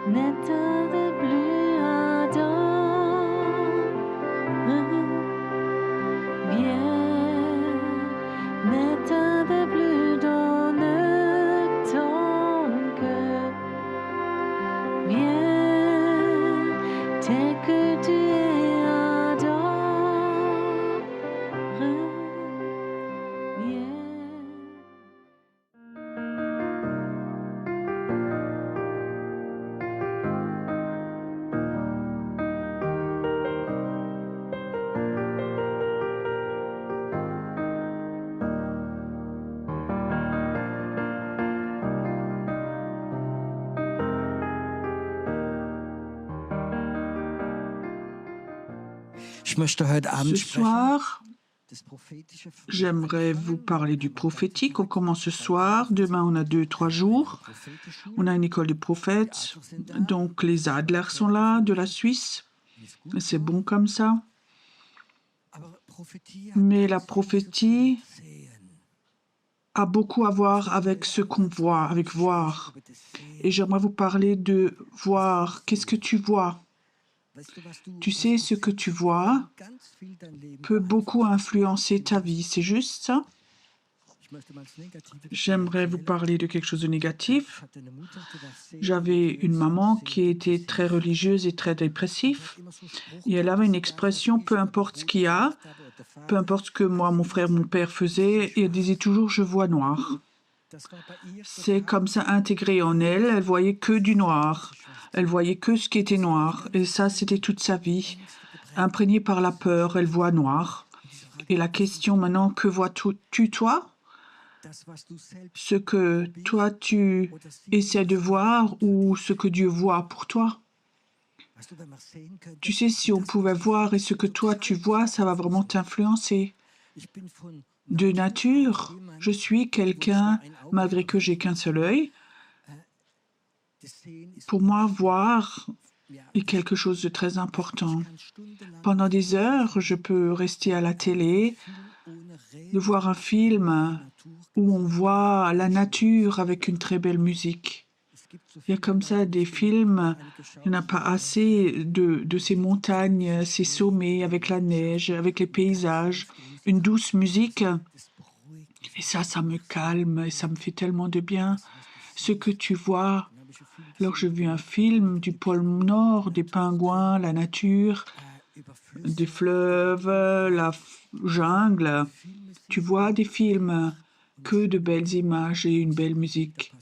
N'éteins plus ardent, viens, n'éteins plus dans ton cœur, viens, tel que tu es ardent, viens. Ce soir, j'aimerais vous parler du prophétique. On commence ce soir. Demain, on a 2-3 jours. On a une école des prophètes. Donc, les Adler sont là, de la Suisse. C'est bon comme ça. Mais la prophétie a beaucoup à voir avec ce qu'on voit, avec voir. Et j'aimerais vous parler de voir. Qu'est-ce que tu vois? Tu sais, ce que tu vois peut beaucoup influencer ta vie. C'est juste ça? J'aimerais vous parler de quelque chose de négatif. J'avais une maman qui était très religieuse et très dépressive. Et elle avait une expression, peu importe ce qu'il y a, peu importe ce que moi, mon frère, mon père faisaient, et elle disait toujours « je vois noir ». C'est comme ça intégré en elle, elle voyait que du noir. Elle voyait que ce qui était noir. Et ça, c'était toute sa vie. Imprégnée par la peur, elle voit noir. Et la question maintenant, que vois-tu toi? Ce que toi tu essaies de voir ou ce que Dieu voit pour toi? Tu sais, si on pouvait voir et ce que toi tu vois, ça va vraiment t'influencer. De nature, je suis quelqu'un, malgré que j'ai qu'un seul œil, pour moi, voir est quelque chose de très important. Pendant des heures, je peux rester à la télé, de voir un film où on voit la nature avec une très belle musique. Il y a comme ça des films, il n'y en a pas assez de ces montagnes, ces sommets avec la neige, avec les paysages, une douce musique. Et ça me calme et ça me fait tellement de bien. Ce que tu vois. Alors j'ai vu un film du pôle Nord, des pingouins, la nature, des fleuves, la jungle. Tu vois des films, que de belles images et une belle musique.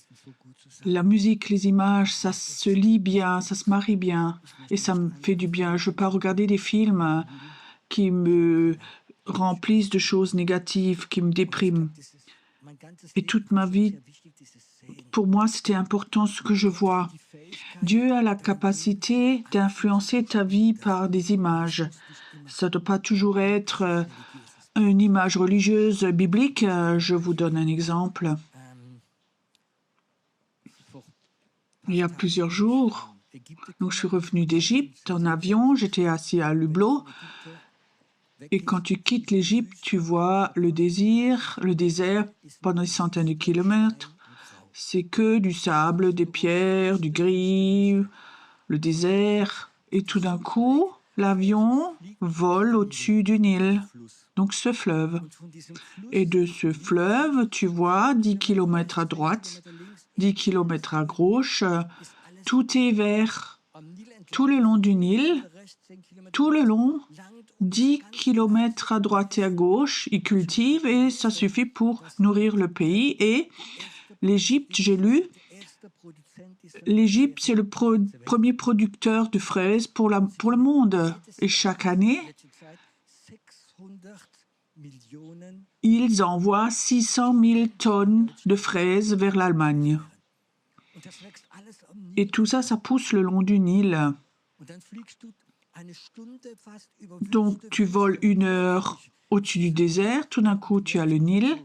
La musique, les images, ça se lit bien, ça se marie bien et ça me fait du bien. Je ne veux pas regarder des films qui me remplissent de choses négatives, qui me dépriment. Et toute ma vie, pour moi, c'était important ce que je vois. Dieu a la capacité d'influencer ta vie par des images. Ça ne doit pas toujours être une image religieuse biblique. Je vous donne un exemple. Il y a plusieurs jours, donc je suis revenue d'Égypte en avion, j'étais assis à Lublo. Et quand tu quittes l'Égypte, tu vois le désert pendant des centaines de kilomètres. C'est que du sable, des pierres, du gris, le désert. Et tout d'un coup, l'avion vole au-dessus du Nil, donc ce fleuve. Et de ce fleuve, tu vois 10 kilomètres à droite, 10 kilomètres à gauche, tout est vert. Tout le long du Nil, tout le long, 10 kilomètres à droite et à gauche, ils cultivent et ça suffit pour nourrir le pays. Et l'Égypte, j'ai lu, l'Égypte, c'est le premier producteur de fraises pour le monde. Et chaque année, ils envoient 600 000 tonnes de fraises vers l'Allemagne. Et tout ça, ça pousse le long du Nil. Donc, tu voles 1 heure au-dessus du désert, tout d'un coup, tu as le Nil,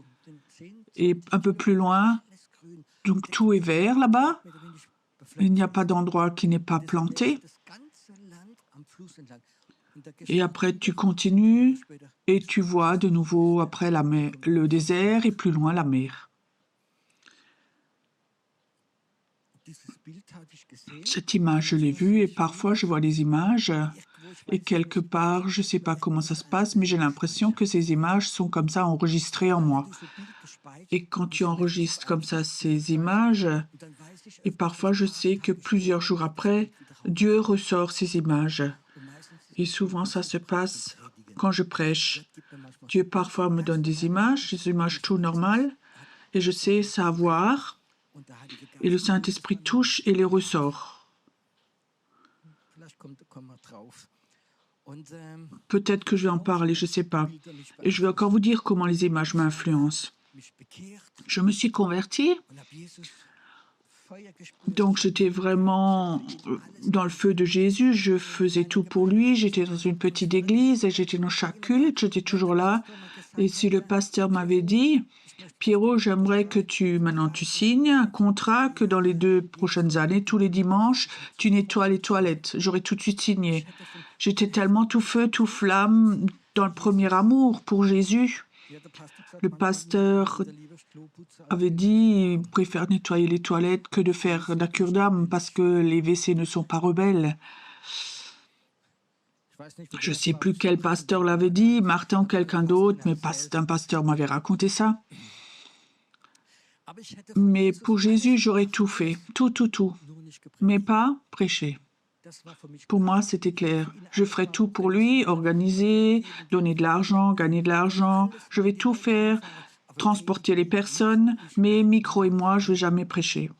et un peu plus loin, donc tout est vert là-bas. Il n'y a pas d'endroit qui n'est pas planté. Et après, tu continues et tu vois de nouveau après la mer, le désert et plus loin la mer. Cette image, je l'ai vue et parfois je vois des images et quelque part, je ne sais pas comment ça se passe, mais j'ai l'impression que ces images sont comme ça enregistrées en moi. Et quand tu enregistres comme ça ces images, et parfois je sais que plusieurs jours après, Dieu ressort ces images. Et souvent ça se passe quand je prêche. Dieu parfois me donne des images tout normales, et je sais savoir, et le Saint-Esprit touche et les ressort. Peut-être que je vais en parler, je ne sais pas. Et je vais encore vous dire comment les images m'influencent. Je me suis convertie, donc j'étais vraiment dans le feu de Jésus. Je faisais tout pour lui. J'étais dans une petite église et j'étais dans chaque culte. J'étais toujours là. Et si le pasteur m'avait dit, Pierrot, j'aimerais que maintenant tu signes un contrat que dans les 2 prochaines années, tous les dimanches, tu nettoies les toilettes. J'aurais tout de suite signé. J'étais tellement tout feu, tout flamme dans le premier amour pour Jésus. Le pasteur avait dit qu'il préfère nettoyer les toilettes que de faire la cure d'âme parce que les WC ne sont pas rebelles. Je ne sais plus quel pasteur l'avait dit, Martin ou quelqu'un d'autre, mais un pasteur m'avait raconté ça. Mais pour Jésus, j'aurais tout fait, tout, mais pas prêcher. Pour moi, c'était clair. Je ferai tout pour lui, organiser, donner de l'argent, gagner de l'argent. Je vais tout faire, transporter les personnes, mais Micro et moi, je ne vais jamais prêcher.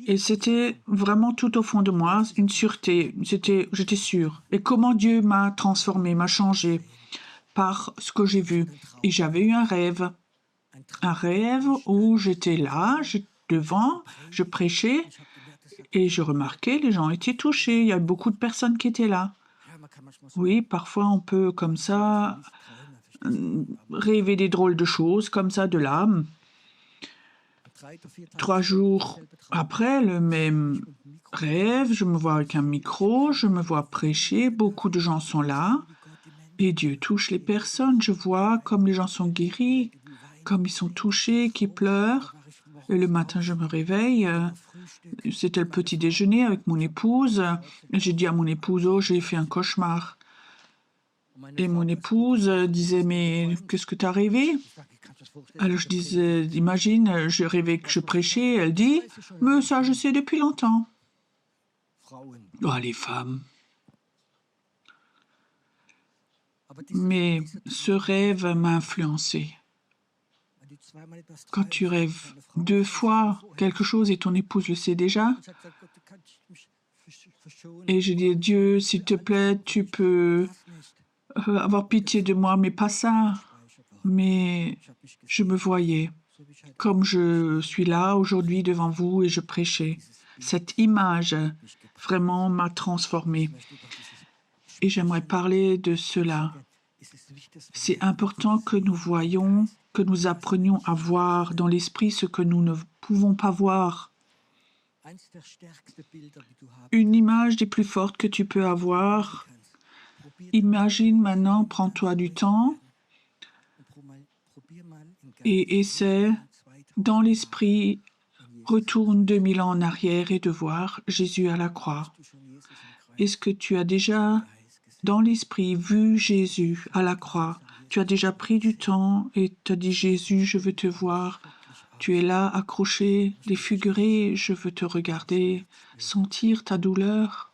Et c'était vraiment tout au fond de moi, une sûreté. J'étais sûre. Et comment Dieu m'a transformé, m'a changé par ce que j'ai vu. Et j'avais eu un rêve où j'étais là, devant, je prêchais et je remarquais les gens étaient touchés. Il y a beaucoup de personnes qui étaient là. Oui, parfois on peut comme ça rêver des drôles de choses, comme ça, de l'âme. 3 jours après le même rêve, je me vois avec un micro, je me vois prêcher, beaucoup de gens sont là et Dieu touche les personnes. Je vois comme les gens sont guéris, comme ils sont touchés, qui pleurent. Et le matin, je me réveille, c'était le petit déjeuner avec mon épouse. J'ai dit à mon épouse, oh, j'ai fait un cauchemar. Et mon épouse disait, mais qu'est-ce que tu as rêvé? Alors je disais, imagine, je rêvais que je prêchais. Elle dit, mais ça, je sais depuis longtemps. Oh, les femmes. Mais ce rêve m'a influencé. Quand tu rêves 2 fois quelque chose et ton épouse le sait déjà, et je dis, Dieu, s'il te plaît, tu peux avoir pitié de moi, mais pas ça. Mais je me voyais comme je suis là aujourd'hui devant vous et je prêchais. Cette image vraiment m'a transformée. Et j'aimerais parler de cela. C'est important que nous voyions, que nous apprenions à voir dans l'esprit ce que nous ne pouvons pas voir. Une image des plus fortes que tu peux avoir. Imagine maintenant, prends-toi du temps et essaie dans l'esprit, retourne 2000 ans en arrière et de voir Jésus à la croix. Est-ce que tu as déjà dans l'esprit vu Jésus à la croix? Tu as déjà pris du temps et tu as dit Jésus, je veux te voir. Tu es là, accroché, défiguré, je veux te regarder, sentir ta douleur.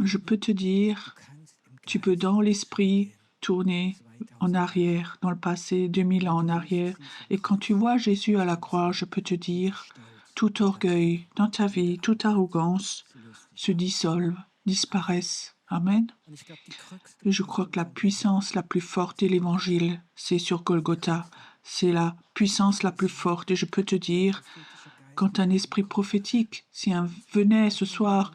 Je peux te dire, tu peux dans l'esprit tourner en arrière, dans le passé, 2000 ans en arrière. Et quand tu vois Jésus à la croix, je peux te dire, tout orgueil dans ta vie, toute arrogance se dissolve, disparaissent. Amen. Et je crois que la puissance la plus forte de l'Évangile, c'est sur Golgotha. C'est la puissance la plus forte. Et je peux te dire, quand un esprit prophétique, si un venait ce soir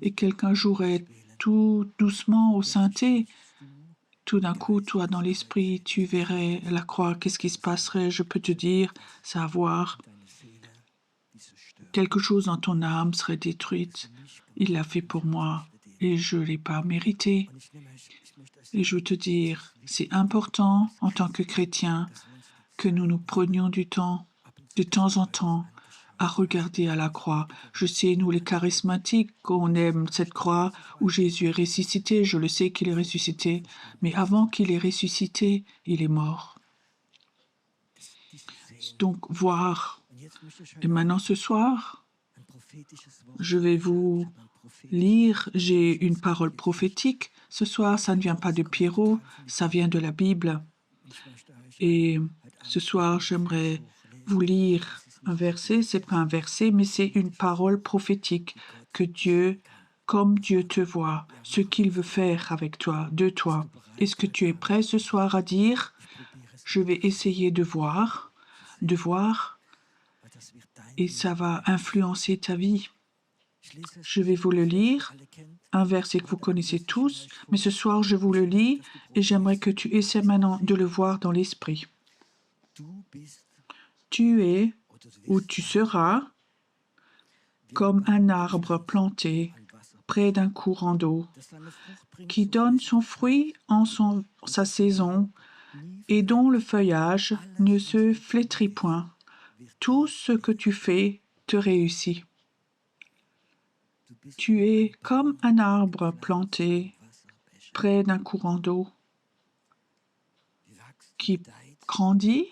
et quelqu'un jouerait tout doucement au synthé, tout d'un coup, toi, dans l'esprit, tu verrais la croix. Qu'est-ce qui se passerait? Je peux te dire, savoir, quelque chose dans ton âme serait détruite. Il l'a fait pour moi et je ne l'ai pas mérité. Et je veux te dire, c'est important en tant que chrétien que nous nous prenions du temps, de temps en temps, à regarder à la croix. Je sais, nous les charismatiques, qu'on aime cette croix où Jésus est ressuscité. Je le sais qu'il est ressuscité. Mais avant qu'il est ressuscité, il est mort. Donc, voir. Et maintenant, ce soir, je vais vous lire. J'ai une parole prophétique. Ce soir, ça ne vient pas de Pierrot, ça vient de la Bible. Et ce soir, j'aimerais vous lire un verset. C'est pas un verset, mais c'est une parole prophétique que Dieu, comme Dieu te voit, ce qu'il veut faire avec toi, de toi. Est-ce que tu es prêt ce soir à dire, je vais essayer de voir, et ça va influencer ta vie. Je vais vous le lire, un verset que vous connaissez tous, mais ce soir je vous le lis et j'aimerais que tu essaies maintenant de le voir dans l'esprit. Tu es ou tu seras comme un arbre planté près d'un courant d'eau qui donne son fruit en sa saison et dont le feuillage ne se flétrit point. Tout ce que tu fais te réussit. Tu es comme un arbre planté près d'un courant d'eau qui grandit,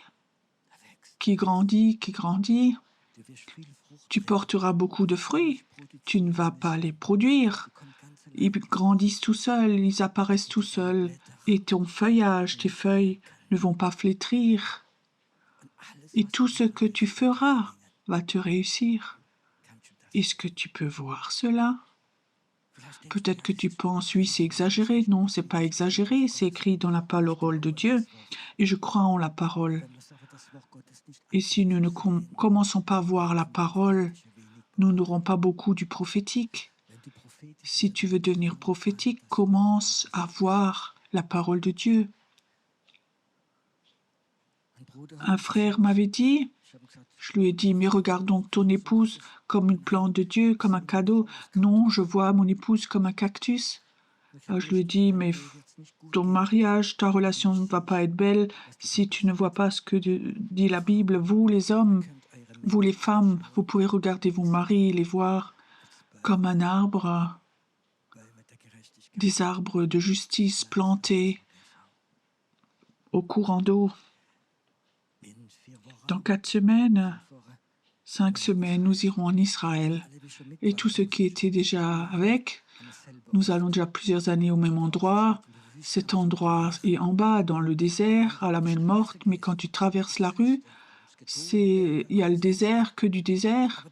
qui grandit, qui grandit. Tu porteras beaucoup de fruits. Tu ne vas pas les produire. Ils grandissent tout seuls, ils apparaissent tout seuls. Et ton feuillage, tes feuilles ne vont pas flétrir. Et tout ce que tu feras va te réussir. Est-ce que tu peux voir cela? Peut-être que tu penses, oui, c'est exagéré. Non, c'est pas exagéré. C'est écrit dans la parole de Dieu. Et je crois en la parole. Et si nous ne commençons pas à voir la parole, nous n'aurons pas beaucoup du prophétique. Si tu veux devenir prophétique, commence à voir la parole de Dieu. Un frère m'avait dit, je lui ai dit, mais regarde donc ton épouse comme une plante de Dieu, comme un cadeau. Non, je vois mon épouse comme un cactus. Alors je lui ai dit, mais ton mariage, ta relation ne va pas être belle si tu ne vois pas ce que dit la Bible. Vous, les hommes, vous, les femmes, vous pouvez regarder vos maris et les voir comme un arbre, des arbres de justice plantés au courant d'eau. Dans 4 semaines, 5 semaines, nous irons en Israël. Et tous ceux qui étaient déjà avec, nous allons déjà plusieurs années au même endroit. Cet endroit est en bas, dans le désert, à la mer Morte, mais quand tu traverses la rue, il y a le désert, que du désert.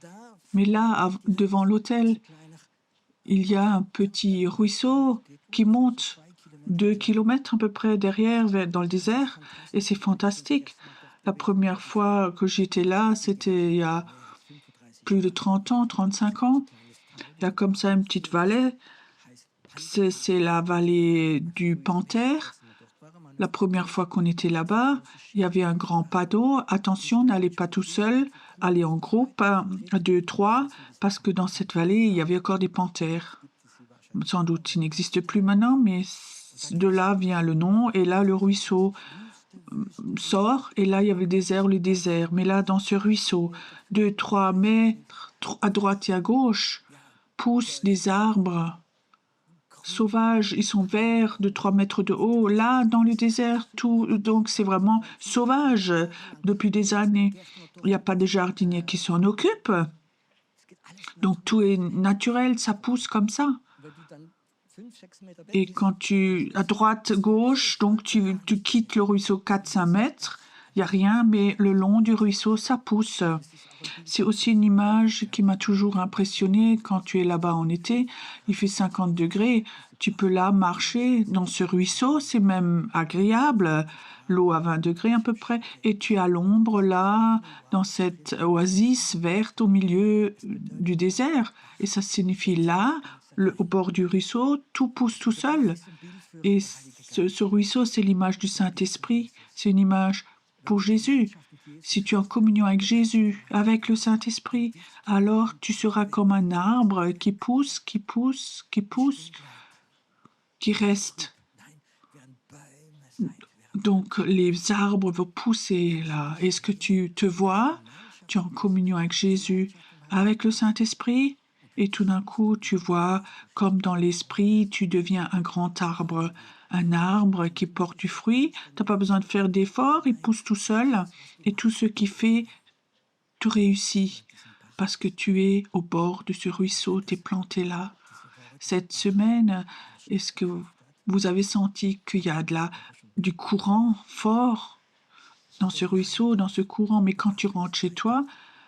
Mais là, devant l'hôtel, il y a un petit ruisseau qui monte 2 kilomètres à peu près derrière, dans le désert, et c'est fantastique. La première fois que j'étais là, c'était il y a plus de 30 ans, 35 ans. Il y a comme ça une petite vallée. C'est la vallée du Panthère. La première fois qu'on était là-bas, il y avait un grand pas d'eau. Attention, n'allez pas tout seul, allez en groupe, 2, 3, parce que dans cette vallée, il y avait encore des panthères. Sans doute, ils n'existent plus maintenant, mais de là vient le nom. Et là, le ruisseau sort, et là, il y avait le désert. Mais là, dans ce ruisseau, 2, 3 mètres à droite et à gauche, poussent des arbres sauvages. Ils sont verts, de 3 mètres de haut. Là, dans le désert, tout, donc c'est vraiment sauvage depuis des années. Il n'y a pas de jardinier qui s'en occupe. Donc tout est naturel, ça pousse comme ça. Et quand à droite, gauche, donc tu quittes le ruisseau 4-5 mètres, il n'y a rien, mais le long du ruisseau, ça pousse. C'est aussi une image qui m'a toujours impressionnée quand tu es là-bas en été. Il fait 50 degrés. Tu peux là marcher dans ce ruisseau, c'est même agréable. L'eau à 20 degrés à peu près. Et tu as l'ombre là, dans cette oasis verte au milieu du désert. Et ça signifie là, au bord du ruisseau, tout pousse tout seul. Et ce ruisseau, c'est l'image du Saint-Esprit. C'est une image pour Jésus. Si tu es en communion avec Jésus, avec le Saint-Esprit, alors tu seras comme un arbre qui pousse, qui pousse, qui pousse, qui reste. Donc les arbres vont pousser là. Est-ce que tu te vois tu es en communion avec Jésus, avec le Saint-Esprit, et tout d'un coup, tu vois, comme dans l'esprit, tu deviens un arbre qui porte du fruit. Tu n'as pas besoin de faire d'efforts, il pousse tout seul, et tout ce qu'il fait, tu réussis, parce que tu es au bord de ce ruisseau, tu es planté là. Cette semaine, est-ce que vous avez senti qu'il y a du courant fort dans ce ruisseau, dans ce courant, mais quand tu rentres chez toi,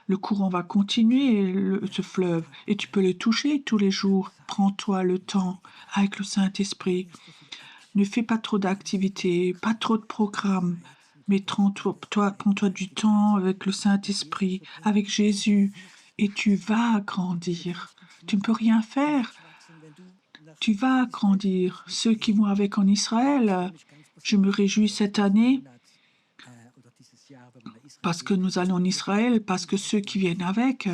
le courant va continuer, ce fleuve, et tu peux le toucher tous les jours. Prends-toi le temps avec le Saint-Esprit. Ne fais pas trop d'activités, pas trop de programmes, mais prends-toi du temps avec le Saint-Esprit, avec Jésus, et tu vas grandir. Tu ne peux rien faire. Tu vas grandir. Ceux qui vont avec en Israël, je me réjouis cette année parce que nous allons en Israël, parce que ceux qui viennent avec,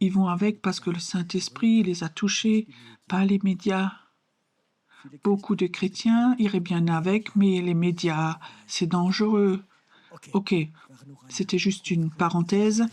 ils vont avec parce que le Saint-Esprit les a touchés, pas les médias. Beaucoup de chrétiens iraient bien avec, mais les médias, c'est dangereux. Ok, c'était juste une parenthèse.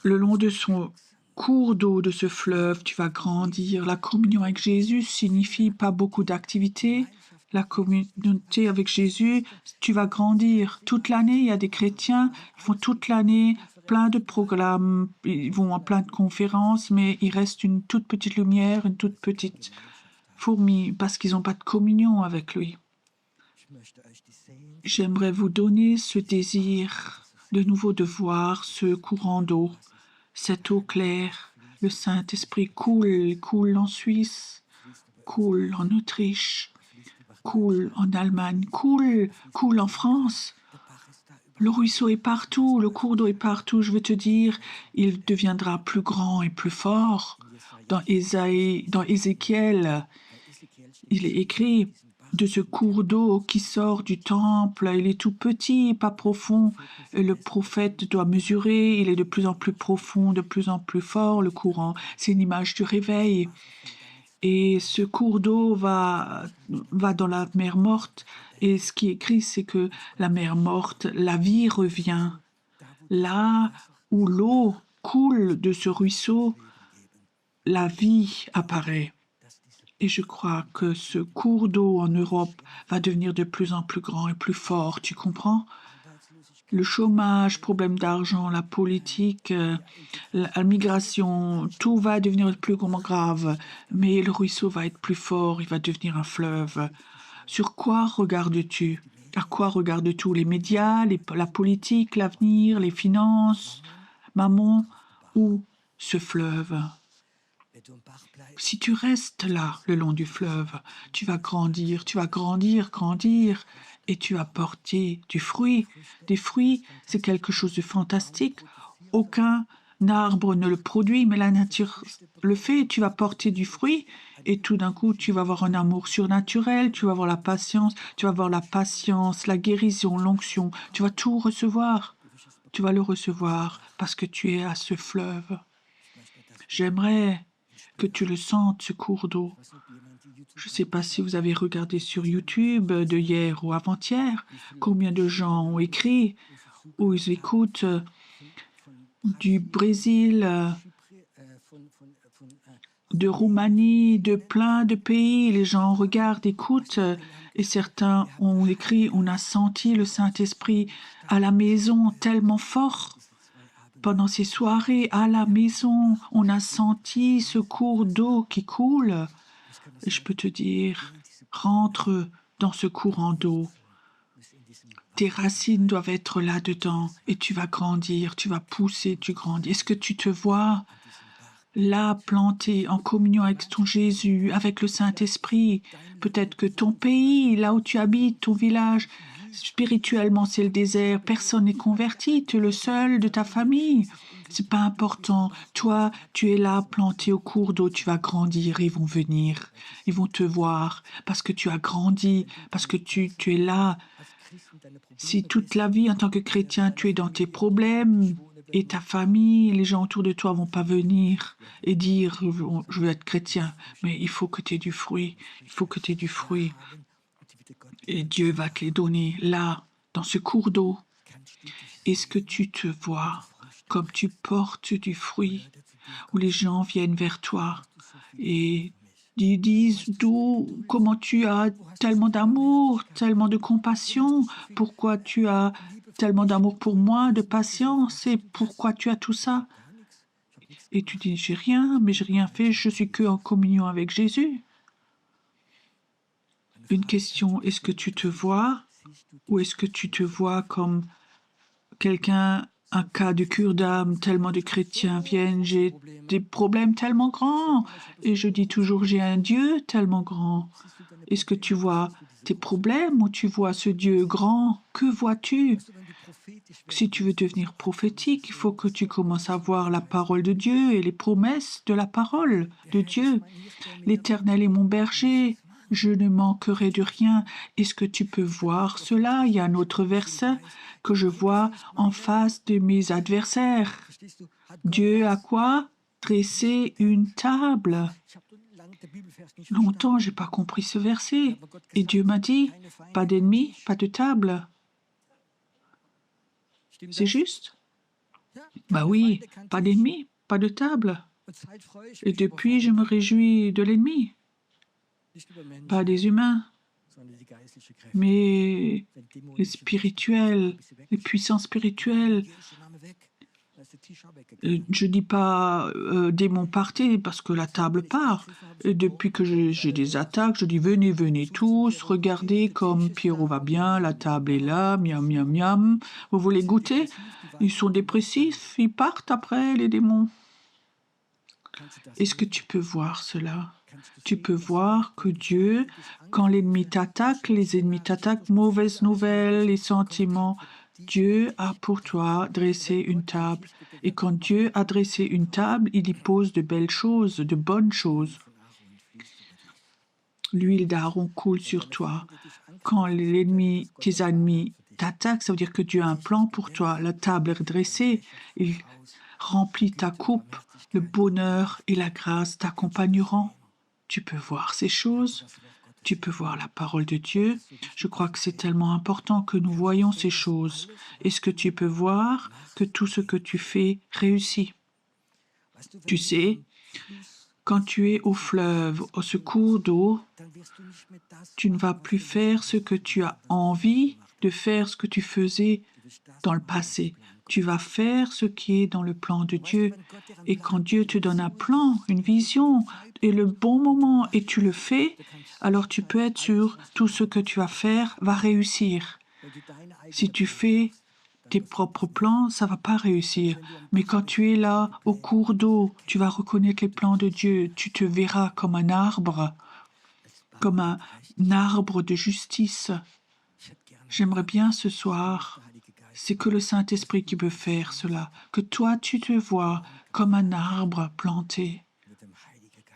Le long de son cours d'eau, de ce fleuve, tu vas grandir. La communion avec Jésus signifie pas beaucoup d'activités. La communauté avec Jésus, tu vas grandir. Toute l'année, il y a des chrétiens qui font toute l'année plein de programmes, ils vont à plein de conférences, mais il reste une toute petite lumière, une toute petite fourmi, parce qu'ils n'ont pas de communion avec lui. J'aimerais vous donner ce désir de nouveau de voir ce courant d'eau, cette eau claire. Le Saint-Esprit coule en Suisse, coule en Autriche, coule en Allemagne, coule en France. Le ruisseau est partout, le cours d'eau est partout. Je veux te dire, il deviendra plus grand et plus fort. Dans Ézéchiel, il est écrit de ce cours d'eau qui sort du temple. Il est tout petit, pas profond. Le prophète doit mesurer. Il est de plus en plus profond, de plus en plus fort, le courant. C'est une image du réveil. Et ce cours d'eau va dans la mer morte. Et ce qui est écrit, c'est que la mer morte, la vie revient. Là où l'eau coule de ce ruisseau, la vie apparaît. Et je crois que ce cours d'eau en Europe va devenir de plus en plus grand et plus fort, tu comprends? Le chômage, problème d'argent, la politique, la migration, tout va devenir de plus grave, mais le ruisseau va être plus fort, il va devenir un fleuve. Sur quoi regardes-tu? À quoi regardes-tu? Les médias, la politique, l'avenir, les finances, maman ou ce fleuve? Si tu restes là, le long du fleuve, tu vas grandir, grandir, et tu vas porter du fruit. Des fruits, c'est quelque chose de fantastique. Aucun arbre ne le produit, mais la nature le fait. Tu vas porter du fruit, et tout d'un coup, tu vas avoir un amour surnaturel, tu vas avoir la patience, la guérison, l'onction. Tu vas tout recevoir. Tu vas le recevoir parce que tu es à ce fleuve. J'aimerais que tu le sentes, ce cours d'eau. Je ne sais pas si vous avez regardé sur YouTube de hier ou avant-hier, combien de gens ont écrit ou ils écoutent du Brésil, de Roumanie, de plein de pays. Les gens regardent, écoutent, et certains ont écrit, on a senti le Saint-Esprit à la maison tellement fort. Pendant ces soirées, à la maison, on a senti ce cours d'eau qui coule. Et je peux te dire, rentre dans ce courant d'eau. Tes racines doivent être là-dedans et tu vas grandir, tu vas pousser, tu grandis. Est-ce que tu te vois là, planté en communion avec ton Jésus, avec le Saint-Esprit? Peut-être que ton pays, là où tu habites, ton village, spirituellement, c'est le désert. Personne n'est converti. Tu es le seul de ta famille. C'est pas important. Toi, tu es là, planté au cours d'eau. Tu vas grandir. Ils vont venir. Ils vont te voir parce que tu as grandi, parce que tu es là. Si toute la vie, en tant que chrétien, tu es dans tes problèmes et ta famille, les gens autour de toi vont pas venir et dire je veux être chrétien, mais il faut que tu aies du fruit. Il faut que tu aies du fruit. Et Dieu va te les donner là, dans ce cours d'eau. Est-ce que tu te vois comme tu portes du fruit, où les gens viennent vers toi et ils disent d'où, comment tu as tellement d'amour, tellement de compassion, pourquoi tu as tellement d'amour pour moi, de patience, et pourquoi tu as tout ça? Et tu dis, j'ai rien, mais j'ai rien fait, je suis que en communion avec Jésus. Une question, est-ce que tu te vois ou est-ce que tu te vois comme quelqu'un, un cas de cure d'âme, tellement de chrétiens viennent, j'ai des problèmes tellement grands et je dis toujours j'ai un Dieu tellement grand. Est-ce que tu vois tes problèmes ou tu vois ce Dieu grand? Que vois-tu? Si tu veux devenir prophétique, il faut que tu commences à voir la parole de Dieu et les promesses de la parole de Dieu. L'Éternel est mon berger, je ne manquerai de rien. Est-ce que tu peux voir cela? Il y a un autre verset que je vois en face de mes adversaires. Dieu a quoi? Dressé une table. Longtemps, j'ai pas compris ce verset. Et Dieu m'a dit, pas d'ennemis, pas de table. C'est juste? Bah oui, pas d'ennemis, pas de table. Et depuis, je me réjouis de l'ennemi, pas des humains, mais les spirituels, les puissances spirituelles. Je dis pas démon partez parce que la table part. Et depuis que j'ai des attaques, je dis venez, venez tous, regardez comme Pierrot va bien, la table est là, miam, miam, miam. Vous voulez goûter? Ils sont dépressifs, ils partent après les démons. Est-ce que tu peux voir cela? Tu peux voir que Dieu, quand l'ennemi t'attaque, les ennemis t'attaquent, mauvaises nouvelles, les sentiments, Dieu a pour toi dressé une table. Et quand Dieu a dressé une table, il y pose de belles choses, de bonnes choses. L'huile d'Aaron coule sur toi. Quand l'ennemi, tes ennemis t'attaquent, ça veut dire que Dieu a un plan pour toi. La table est dressée, il remplit ta coupe, le bonheur et la grâce t'accompagneront. Tu peux voir ces choses, tu peux voir la parole de Dieu. Je crois que c'est tellement important que nous voyons ces choses. Est-ce que tu peux voir que tout ce que tu fais réussit? Tu sais, quand tu es au fleuve, au secours d'eau, tu ne vas plus faire ce que tu as envie de faire, ce que tu faisais dans le passé. Tu vas faire ce qui est dans le plan de Dieu. Et quand Dieu te donne un plan, une vision, et le bon moment, et tu le fais, alors tu peux être sûr, tout ce que tu vas faire va réussir. Si tu fais tes propres plans, ça va pas réussir. Mais quand tu es là, au cours d'eau, tu vas reconnaître les plans de Dieu. Tu te verras comme un arbre de justice. J'aimerais bien ce soir, c'est que le Saint-Esprit qui peut faire cela, que toi tu te vois comme un arbre planté,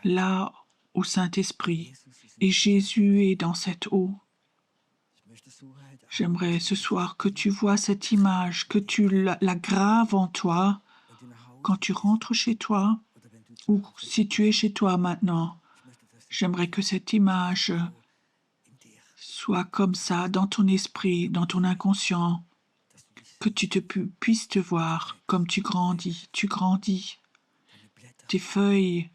là au Saint-Esprit, et Jésus est dans cette eau. J'aimerais ce soir que tu vois cette image, que tu la graves en toi quand tu rentres chez toi, ou si tu es chez toi maintenant. J'aimerais que cette image soit comme ça dans ton esprit, dans ton inconscient, que tu puisses te voir comme tu grandis. Tu grandis. Tes feuilles,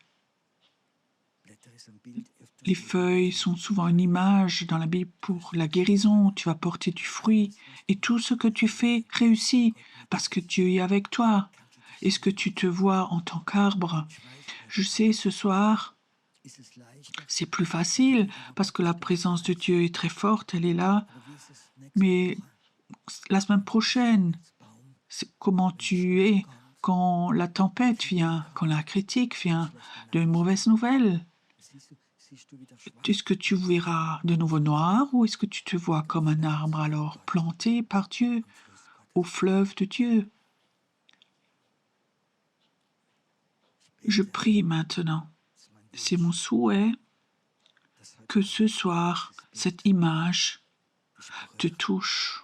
les feuilles sont souvent une image dans la Bible pour la guérison. Tu vas porter du fruit et tout ce que tu fais réussit parce que Dieu est avec toi. Est-ce que tu te vois en tant qu'arbre? Je sais, ce soir, c'est plus facile parce que la présence de Dieu est très forte, elle est là. Mais la semaine prochaine, c'est comment tu es quand la tempête vient, quand la critique vient, de mauvaises nouvelles. Est-ce que tu verras de nouveau noir ou est-ce que tu te vois comme un arbre alors planté par Dieu au fleuve de Dieu? Je prie maintenant. C'est mon souhait que ce soir, cette image te touche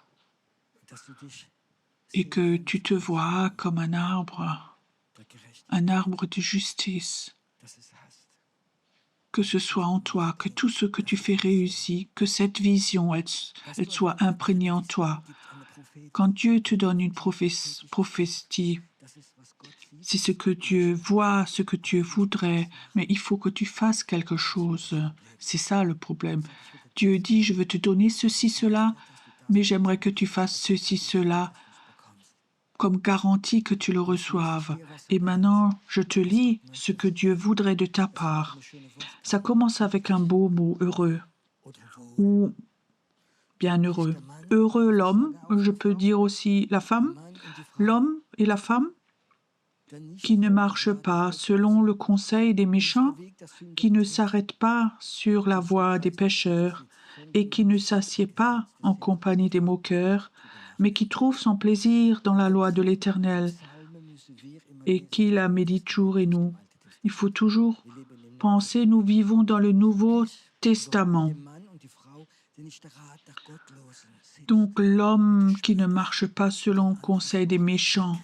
et que tu te vois comme un arbre de justice, que ce soit en toi, que tout ce que tu fais réussit, que cette vision, elle soit imprégnée en toi. Quand Dieu te donne une prophétie, c'est ce que Dieu voit, ce que Dieu voudrait, mais il faut que tu fasses quelque chose. C'est ça le problème. Dieu dit, je veux te donner ceci, cela, mais j'aimerais que tu fasses ceci, cela, comme garantie que tu le reçoives. Et maintenant, je te lis ce que Dieu voudrait de ta part. Ça commence avec un beau mot, heureux, ou bienheureux. Heureux l'homme, je peux dire aussi la femme, l'homme et la femme qui ne marchent pas selon le conseil des méchants, qui ne s'arrêtent pas sur la voie des pécheurs et qui ne s'assied pas en compagnie des moqueurs, mais qui trouve son plaisir dans la loi de l'Éternel et qui la médite jour et nuit. Il faut toujours penser, nous vivons dans le Nouveau Testament. Donc l'homme qui ne marche pas selon le conseil des méchants,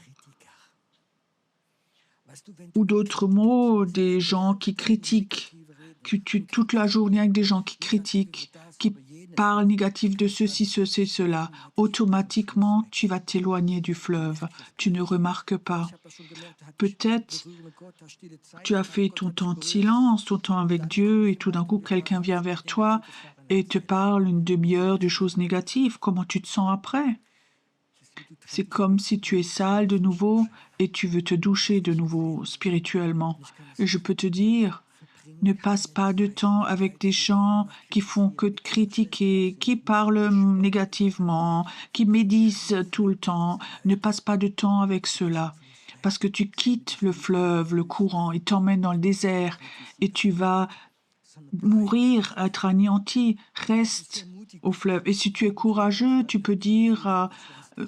ou d'autres mots, des gens qui critiquent, que toute la journée avec des gens qui critiquent, qui parlent négatif de ceci, ceci, cela, automatiquement tu vas t'éloigner du fleuve. Tu ne remarques pas. Peut-être tu as fait ton temps de silence, ton temps avec Dieu, et tout d'un coup quelqu'un vient vers toi et te parle une demi-heure de choses négatives. Comment tu te sens après? C'est comme si tu es sale de nouveau et tu veux te doucher de nouveau spirituellement. Et je peux te dire, ne passe pas de temps avec des gens qui font que de critiquer, qui parlent négativement, qui médisent tout le temps. Ne passe pas de temps avec ceux-là. Parce que tu quittes le fleuve, le courant, il t'emmène dans le désert et tu vas mourir, être anéanti. Reste au fleuve. Et si tu es courageux, tu peux dire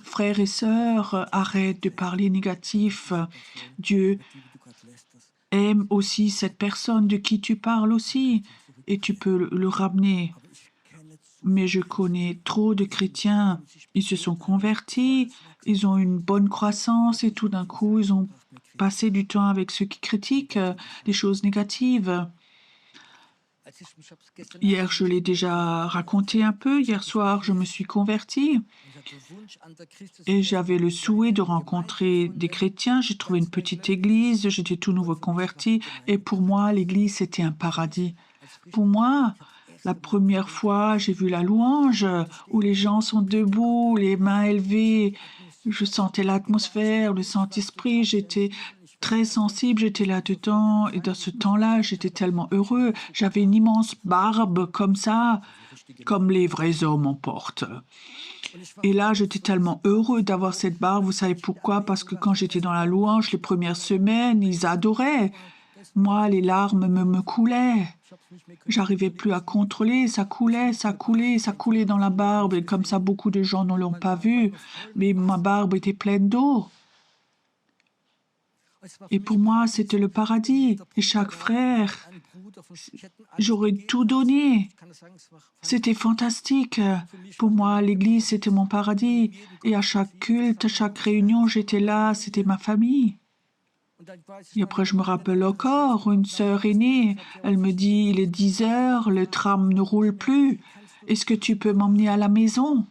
frères et sœurs, arrête de parler négatif. Dieu aime aussi cette personne de qui tu parles aussi, et tu peux le ramener. Mais je connais trop de chrétiens, ils se sont convertis, ils ont une bonne croissance et tout d'un coup, ils ont passé du temps avec ceux qui critiquent les choses négatives. Hier, je l'ai déjà raconté un peu. Hier soir, je me suis convertie et j'avais le souhait de rencontrer des chrétiens. J'ai trouvé une petite église, j'étais tout nouveau convertie et pour moi, l'église, c'était un paradis. Pour moi, la première fois, j'ai vu la louange où les gens sont debout, les mains élevées. Je sentais l'atmosphère, le Saint-Esprit. J'étais très sensible, j'étais là-dedans. Et dans ce temps-là, j'étais tellement heureux. J'avais une immense barbe comme ça, comme les vrais hommes en portent. Et là, j'étais tellement heureux d'avoir cette barbe. Vous savez pourquoi? Parce que quand j'étais dans la louange, les premières semaines, ils adoraient. Moi, les larmes me coulaient. J'arrivais plus à contrôler, ça coulait, ça coulait, ça coulait dans la barbe. Et comme ça, beaucoup de gens ne l'ont pas vu. Mais ma barbe était pleine d'eau. Et pour moi, c'était le paradis. Et chaque frère, j'aurais tout donné. C'était fantastique. Pour moi, l'église, c'était mon paradis. Et à chaque culte, à chaque réunion, j'étais là, c'était ma famille. Et après, je me rappelle encore, une sœur aînée, elle me dit, il est 10 heures, le tram ne roule plus. Est-ce que tu peux m'emmener à la maison?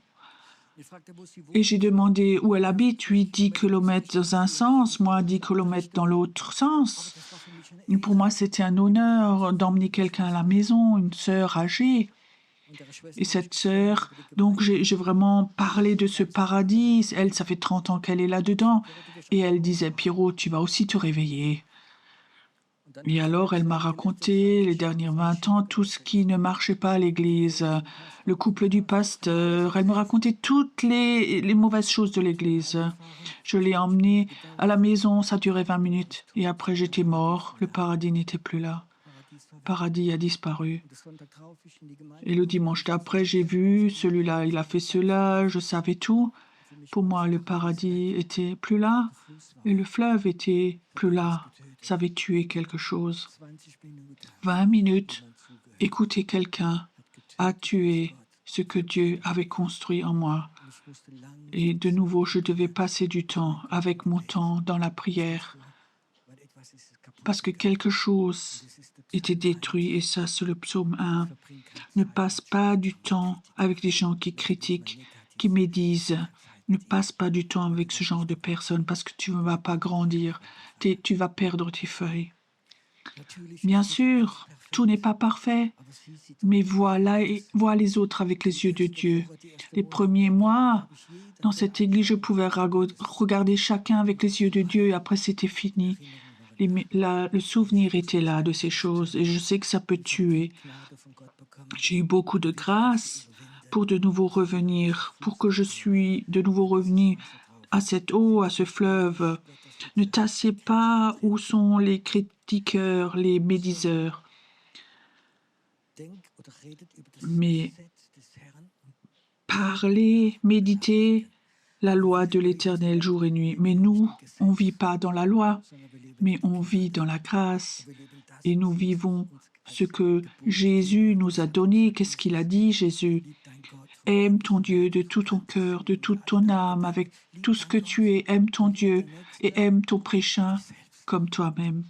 Et j'ai demandé où elle habite. Lui, 10 kilomètres dans un sens, moi, 10 kilomètres dans l'autre sens. Et pour moi, c'était un honneur d'emmener quelqu'un à la maison, une sœur âgée. Et cette sœur, donc j'ai vraiment parlé de ce paradis. Elle, ça fait 30 ans qu'elle est là-dedans. Et elle disait, Pierrot, tu vas aussi te réveiller. Et alors, elle m'a raconté les derniers 20 ans tout ce qui ne marchait pas à l'église, le couple du pasteur. Elle me racontait toutes les mauvaises choses de l'église. Je l'ai emmenée à la maison, ça durait 20 minutes. Et après, j'étais mort. Le paradis n'était plus là. Le paradis a disparu. Et le dimanche d'après, j'ai vu, celui-là, il a fait cela, je savais tout. Pour moi, le paradis était plus là et le fleuve était plus là. Ça avait tué quelque chose. 20 minutes, écouter quelqu'un a tué ce que Dieu avait construit en moi. Et de nouveau, je devais passer du temps avec mon temps dans la prière parce que quelque chose était détruit et ça, c'est le psaume 1. Ne passe pas du temps avec des gens qui critiquent, qui médisent, Ne passe pas du temps avec ce genre de personnes parce que tu ne vas pas grandir. Tu vas perdre tes feuilles. Bien sûr, tout n'est pas parfait, mais vois les autres avec les yeux de Dieu. Les premiers mois, dans cette église, je pouvais regarder chacun avec les yeux de Dieu et après c'était fini. Le souvenir était là de ces choses et je sais que ça peut tuer. J'ai eu beaucoup de grâce pour de nouveau revenir, pour que je suis de nouveau revenu à cette eau, à ce fleuve. Ne t'assieds pas où sont les critiqueurs, les médiseurs, mais parler, méditer la loi de l'Éternel jour et nuit. Mais nous, on ne vit pas dans la loi, mais on vit dans la grâce et nous vivons ce que Jésus nous a donné. Qu'est-ce qu'il a dit, Jésus? Aime ton Dieu de tout ton cœur, de toute ton âme, avec tout ce que tu es. Aime ton Dieu et aime ton prochain comme toi-même.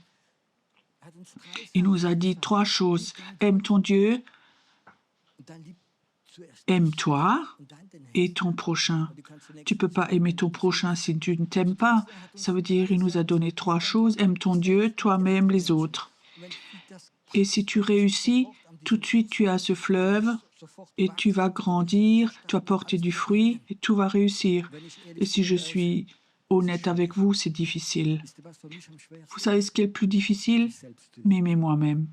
Il nous a dit 3 choses. Aime ton Dieu, aime-toi et ton prochain. Tu ne peux pas aimer ton prochain si tu ne t'aimes pas. Ça veut dire qu'il nous a donné 3 choses. Aime ton Dieu, toi-même, les autres. Et si tu réussis, tout de suite tu as ce fleuve et tu vas grandir, tu vas porter du fruit et tout va réussir. Et si je suis honnête avec vous, c'est difficile. Vous savez ce qui est le plus difficile? M'aimer moi-même.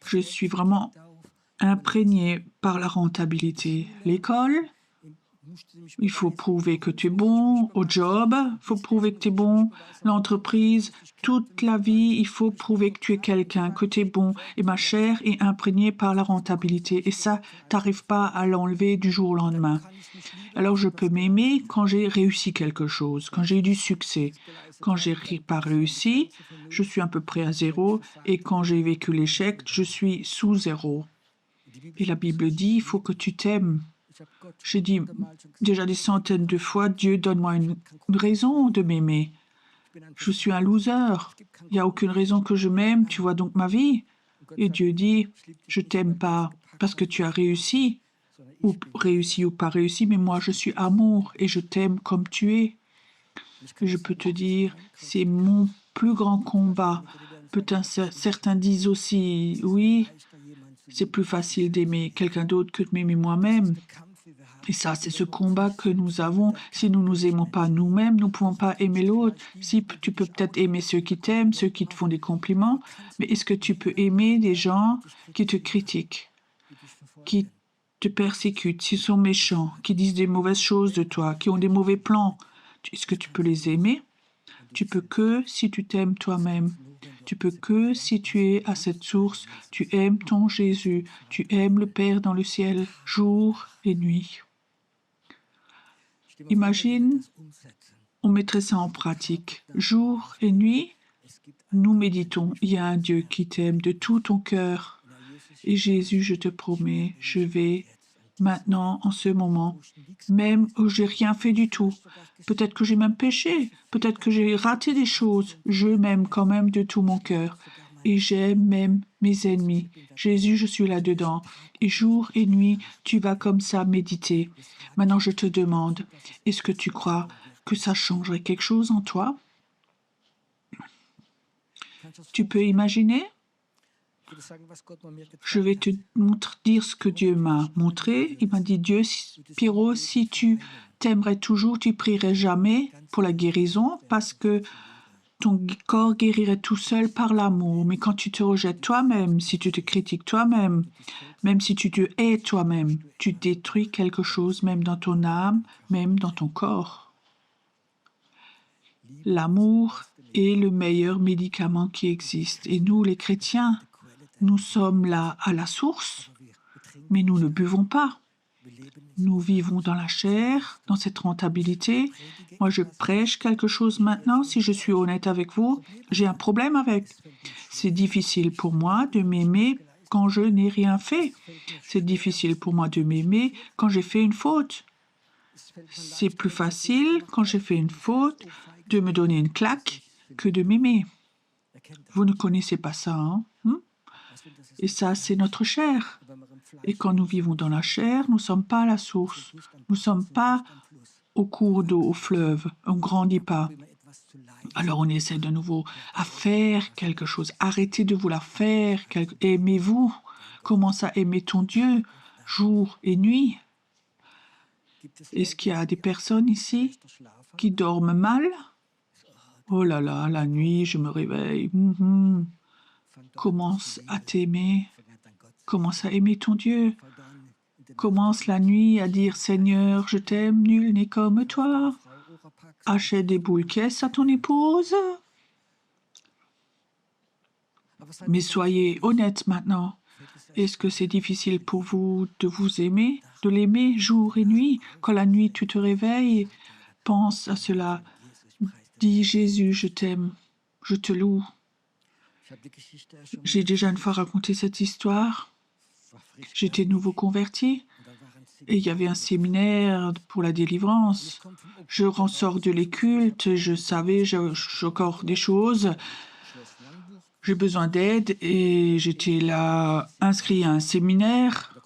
Je suis vraiment imprégné par la rentabilité. L'école, il faut prouver que tu es bon. Au job, il faut prouver que tu es bon. L'entreprise, toute la vie, il faut prouver que tu es quelqu'un, que tu es bon. Et ma chair est imprégnée par la rentabilité. Et ça, tu n'arrives pas à l'enlever du jour au lendemain. Alors je peux m'aimer quand j'ai réussi quelque chose, quand j'ai eu du succès. Quand j'ai pas réussi, je suis à peu près à 0. Et quand j'ai vécu l'échec, je suis sous 0. Et la Bible dit, il faut que tu t'aimes. J'ai dit déjà des centaines de fois, Dieu, donne-moi une raison de m'aimer. Je suis un loser. Il n'y a aucune raison que je m'aime. Tu vois donc ma vie. Et Dieu dit, je t'aime pas parce que tu as réussi ou pas réussi, mais moi je suis amour et je t'aime comme tu es. Et je peux te dire, c'est mon plus grand combat. Peut-être certains disent aussi, oui, c'est plus facile d'aimer quelqu'un d'autre que de m'aimer moi-même. Et ça, c'est ce combat que nous avons. Si nous ne nous aimons pas nous-mêmes, nous ne pouvons pas aimer l'autre. Si tu peux peut-être aimer ceux qui t'aiment, ceux qui te font des compliments, mais est-ce que tu peux aimer des gens qui te critiquent, qui te persécutent, s'ils sont méchants, qui disent des mauvaises choses de toi, qui ont des mauvais plans? Est-ce que tu peux les aimer? Tu peux que si tu t'aimes toi-même. Tu peux que si tu es à cette source, tu aimes ton Jésus, tu aimes le Père dans le ciel, jour et nuit. Imagine, on mettrait ça en pratique. Jour et nuit, nous méditons. Il y a un Dieu qui t'aime de tout ton cœur. Et Jésus, je te promets, je vais maintenant, en ce moment, même où j'ai rien fait du tout. Peut-être que j'ai même péché, peut-être que j'ai raté des choses. Je m'aime quand même de tout mon cœur. Et j'aime même mes ennemis. Jésus, je suis là-dedans. Et jour et nuit, tu vas comme ça méditer. Maintenant, je te demande, est-ce que tu crois que ça changerait quelque chose en toi? Tu peux imaginer? Je vais te dire ce que Dieu m'a montré. Il m'a dit, Pierrot, si tu t'aimerais toujours, tu prierais jamais pour la guérison parce que ton corps guérirait tout seul par l'amour. Mais quand tu te rejettes toi-même, si tu te critiques toi-même, même si tu te hais toi-même, tu détruis quelque chose même dans ton âme, même dans ton corps. L'amour est le meilleur médicament qui existe. Et nous, les chrétiens, nous sommes là à la source, mais nous ne buvons pas. Nous vivons dans la chair, dans cette rentabilité. Moi, je prêche quelque chose maintenant. Si je suis honnête avec vous, j'ai un problème avec. C'est difficile pour moi de m'aimer quand je n'ai rien fait. C'est difficile pour moi de m'aimer quand j'ai fait une faute. C'est plus facile quand j'ai fait une faute de me donner une claque que de m'aimer. Vous ne connaissez pas ça, hein? Et ça, c'est notre chair. Et quand nous vivons dans la chair, nous ne sommes pas à la source. Nous ne sommes pas au cours d'eau, au fleuve. On ne grandit pas. Alors on essaie de nouveau à faire quelque chose. Arrêtez de vouloir faire. Aimez-vous. Commence à aimer ton Dieu jour et nuit. Est-ce qu'il y a des personnes ici qui dorment mal? Oh là là, la nuit, je me réveille. Commence à t'aimer. Commence à aimer ton Dieu. Commence la nuit à dire Seigneur, je t'aime, nul n'est comme toi. Achète des boules caisses à ton épouse. Mais soyez honnête maintenant. Est-ce que c'est difficile pour vous de vous aimer, de l'aimer jour et nuit? Quand la nuit tu te réveilles, pense à cela. Dis Jésus, je t'aime, je te loue. J'ai déjà une fois raconté cette histoire. J'étais nouveau converti et il y avait un séminaire pour la délivrance. Je ressors de les cultes, je savais, j'ai encore des choses. J'ai besoin d'aide et j'étais là inscrit à un séminaire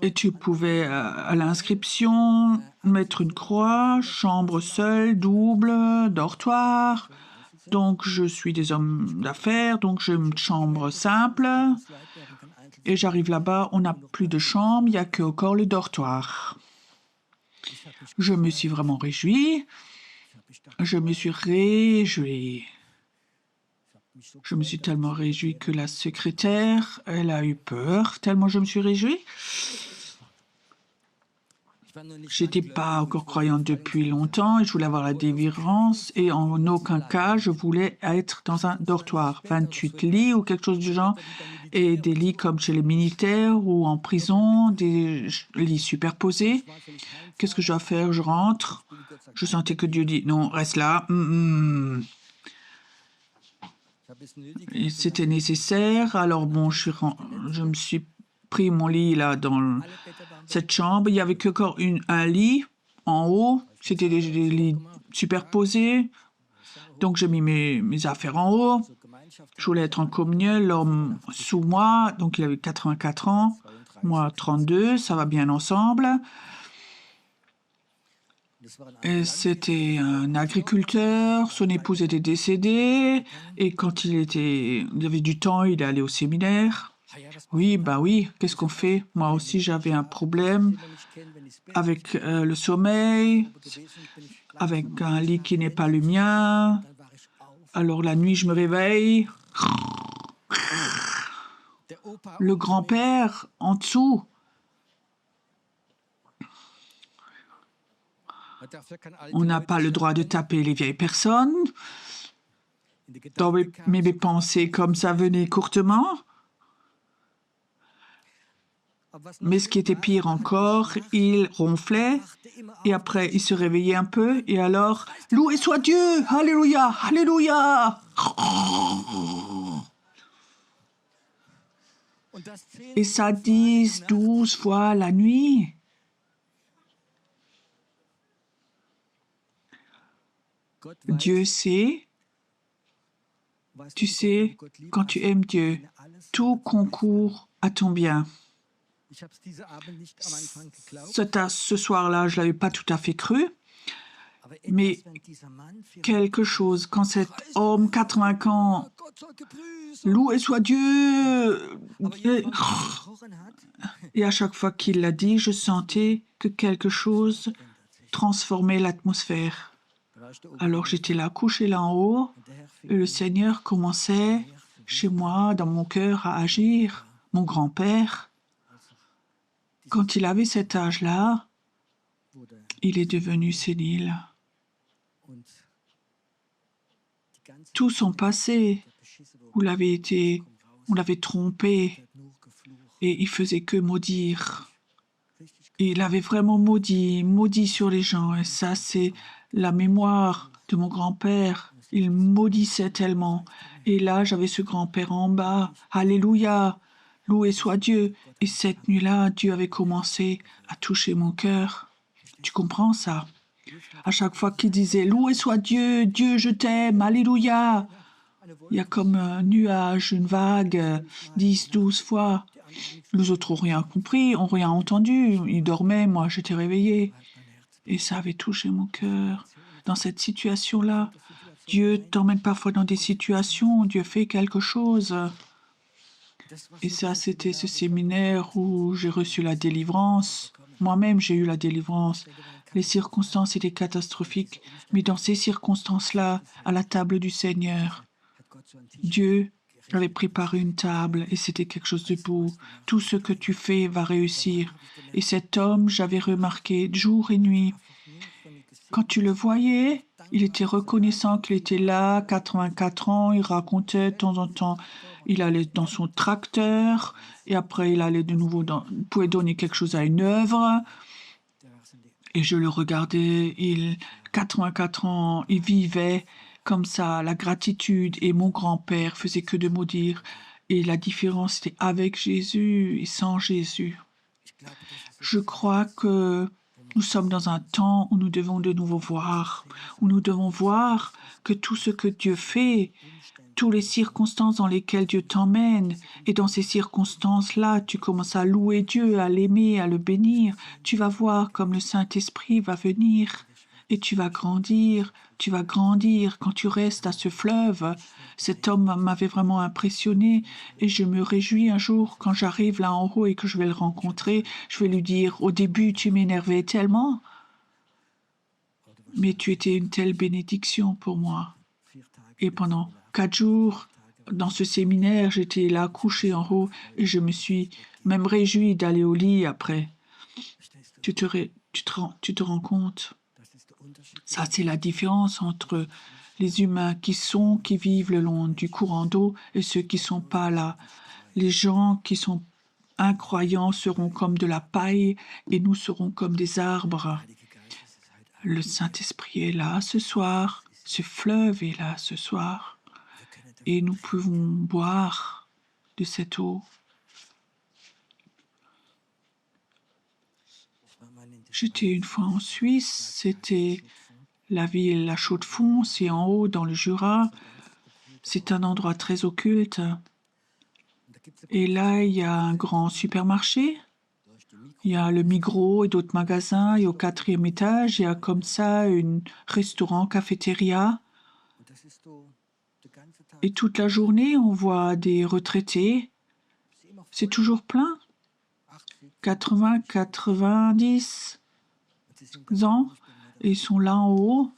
et tu pouvais à l'inscription mettre une croix, chambre seule, double, dortoir. Donc je suis des hommes d'affaires, donc j'ai une chambre simple et j'arrive là-bas, on n'a plus de chambre, il n'y a que encore le dortoir. Je me suis vraiment réjouie, je me suis réjouie. Je me suis tellement réjouie que la secrétaire, elle a eu peur, tellement je me suis réjouie. J'étais pas encore croyante depuis longtemps et je voulais avoir la délivrance et en aucun cas je voulais être dans un dortoir. 28 lits ou quelque chose du genre et des lits comme chez les militaires ou en prison, des lits superposés. Qu'est-ce que je dois faire? Je rentre. Je sentais que Dieu dit non, reste là. Et c'était nécessaire. Alors bon, je me suis pris mon lit là dans cette chambre. Il y avait que encore un lit en haut. C'était des lits superposés. Donc j'ai mis mes affaires en haut. Je voulais être en communion. L'homme sous moi, donc il avait 84 ans. Moi 32, ça va bien ensemble. Et c'était un agriculteur, son épouse était décédée, et quand il avait du temps, il est allé au séminaire. Oui, qu'est-ce qu'on fait? Moi aussi, j'avais un problème avec le sommeil, avec un lit qui n'est pas le mien. Alors la nuit, je me réveille. Le grand-père, en dessous. On n'a pas le droit de taper les vieilles personnes. Dans mes pensées, comme ça venait courtement. Mais ce qui était pire encore, il ronflait et après il se réveillait un peu et alors « Loué soit Dieu! Alléluia! Alléluia !» Et ça 10, 12 fois la nuit. Dieu sait, tu sais, quand tu aimes Dieu, tout concourt à ton bien. Ce soir-là, je ne l'avais pas tout à fait cru, mais quelque chose, quand cet homme, 80 ans, loué soit Dieu, et à chaque fois qu'il l'a dit, je sentais que quelque chose transformait l'atmosphère. Alors j'étais là, couché là en haut, et le Seigneur commençait chez moi, dans mon cœur, à agir. Mon grand-père, quand il avait cet âge-là, il est devenu sénile. Tout son passé, on l'avait trompé, et il faisait que maudire. Et il avait vraiment maudit sur les gens, et ça c'est la mémoire de mon grand-père. Il maudissait tellement. Et là, j'avais ce grand-père en bas. Alléluia! Loué soit Dieu! Et cette nuit-là, Dieu avait commencé à toucher mon cœur. Tu comprends ça? À chaque fois qu'il disait « Loué soit Dieu! Dieu, je t'aime! Alléluia !» Il y a comme un nuage, une vague, 10, 12 fois. Les autres n'ont rien compris, n'ont rien entendu. Ils dormaient, moi j'étais réveillée. Et ça avait touché mon cœur. Dans cette situation-là, Dieu t'emmène parfois dans des situations, Dieu fait quelque chose. Et ça, c'était ce séminaire où j'ai reçu la délivrance. Moi-même, j'ai eu la délivrance. Les circonstances étaient catastrophiques, mais dans ces circonstances-là, à la table du Seigneur, Dieu avait préparé une table et c'était quelque chose de beau. Tout ce que tu fais va réussir. Et cet homme, j'avais remarqué jour et nuit, quand tu le voyais, il était reconnaissant qu'il était là, 84 ans, il racontait de temps en temps, il allait dans son tracteur et après il allait de nouveau il pouvait donner quelque chose à une œuvre et je le regardais, 84 ans, il vivait comme ça, la gratitude et mon grand-père faisait que de maudire et la différence était avec Jésus et sans Jésus. Je crois que nous sommes dans un temps où nous devons de nouveau voir, où nous devons voir que tout ce que Dieu fait, toutes les circonstances dans lesquelles Dieu t'emmène, et dans ces circonstances-là, tu commences à louer Dieu, à l'aimer, à le bénir, tu vas voir comme le Saint-Esprit va venir et tu vas grandir quand tu restes à ce fleuve. Cet homme m'avait vraiment impressionné et je me réjouis un jour quand j'arrive là en haut et que je vais le rencontrer, je vais lui dire, au début tu m'énervais tellement, mais tu étais une telle bénédiction pour moi. Et pendant 4 jours, dans ce séminaire, j'étais là couché en haut et je me suis même réjouie d'aller au lit après. Tu te rends compte? Ça, c'est la différence entre les humains qui vivent le long du courant d'eau et ceux qui sont pas là. Les gens qui sont incroyants seront comme de la paille et nous serons comme des arbres. Le Saint-Esprit est là ce soir, ce fleuve est là ce soir et nous pouvons boire de cette eau. J'étais une fois en Suisse, c'était la ville La Chaux-de-Fonds, c'est en haut dans le Jura. C'est un endroit très occulte. Et là, il y a un grand supermarché. Il y a le Migros et d'autres magasins. Et au 4e étage, il y a comme ça un restaurant, cafétéria. Et toute la journée, on voit des retraités. C'est toujours plein. 80, 90 ans. Et ils sont là en haut.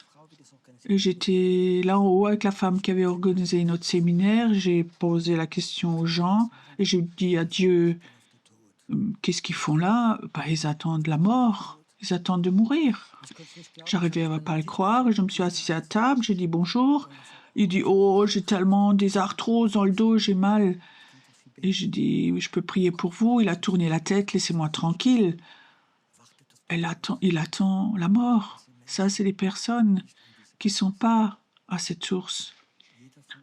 Et j'étais là en haut avec la femme qui avait organisé notre séminaire. J'ai posé la question aux gens et j'ai dit à Dieu, qu'est-ce qu'ils font là? Ils attendent la mort. Ils attendent de mourir. J'arrivais à pas le croire et je me suis assise à table. J'ai dit bonjour. Il dit, oh, j'ai tellement des arthroses dans le dos, j'ai mal. Et j'ai dit, je peux prier pour vous. Il a tourné la tête, laissez-moi tranquille. Il attend la mort. Ça, c'est les personnes qui ne sont pas à cette source.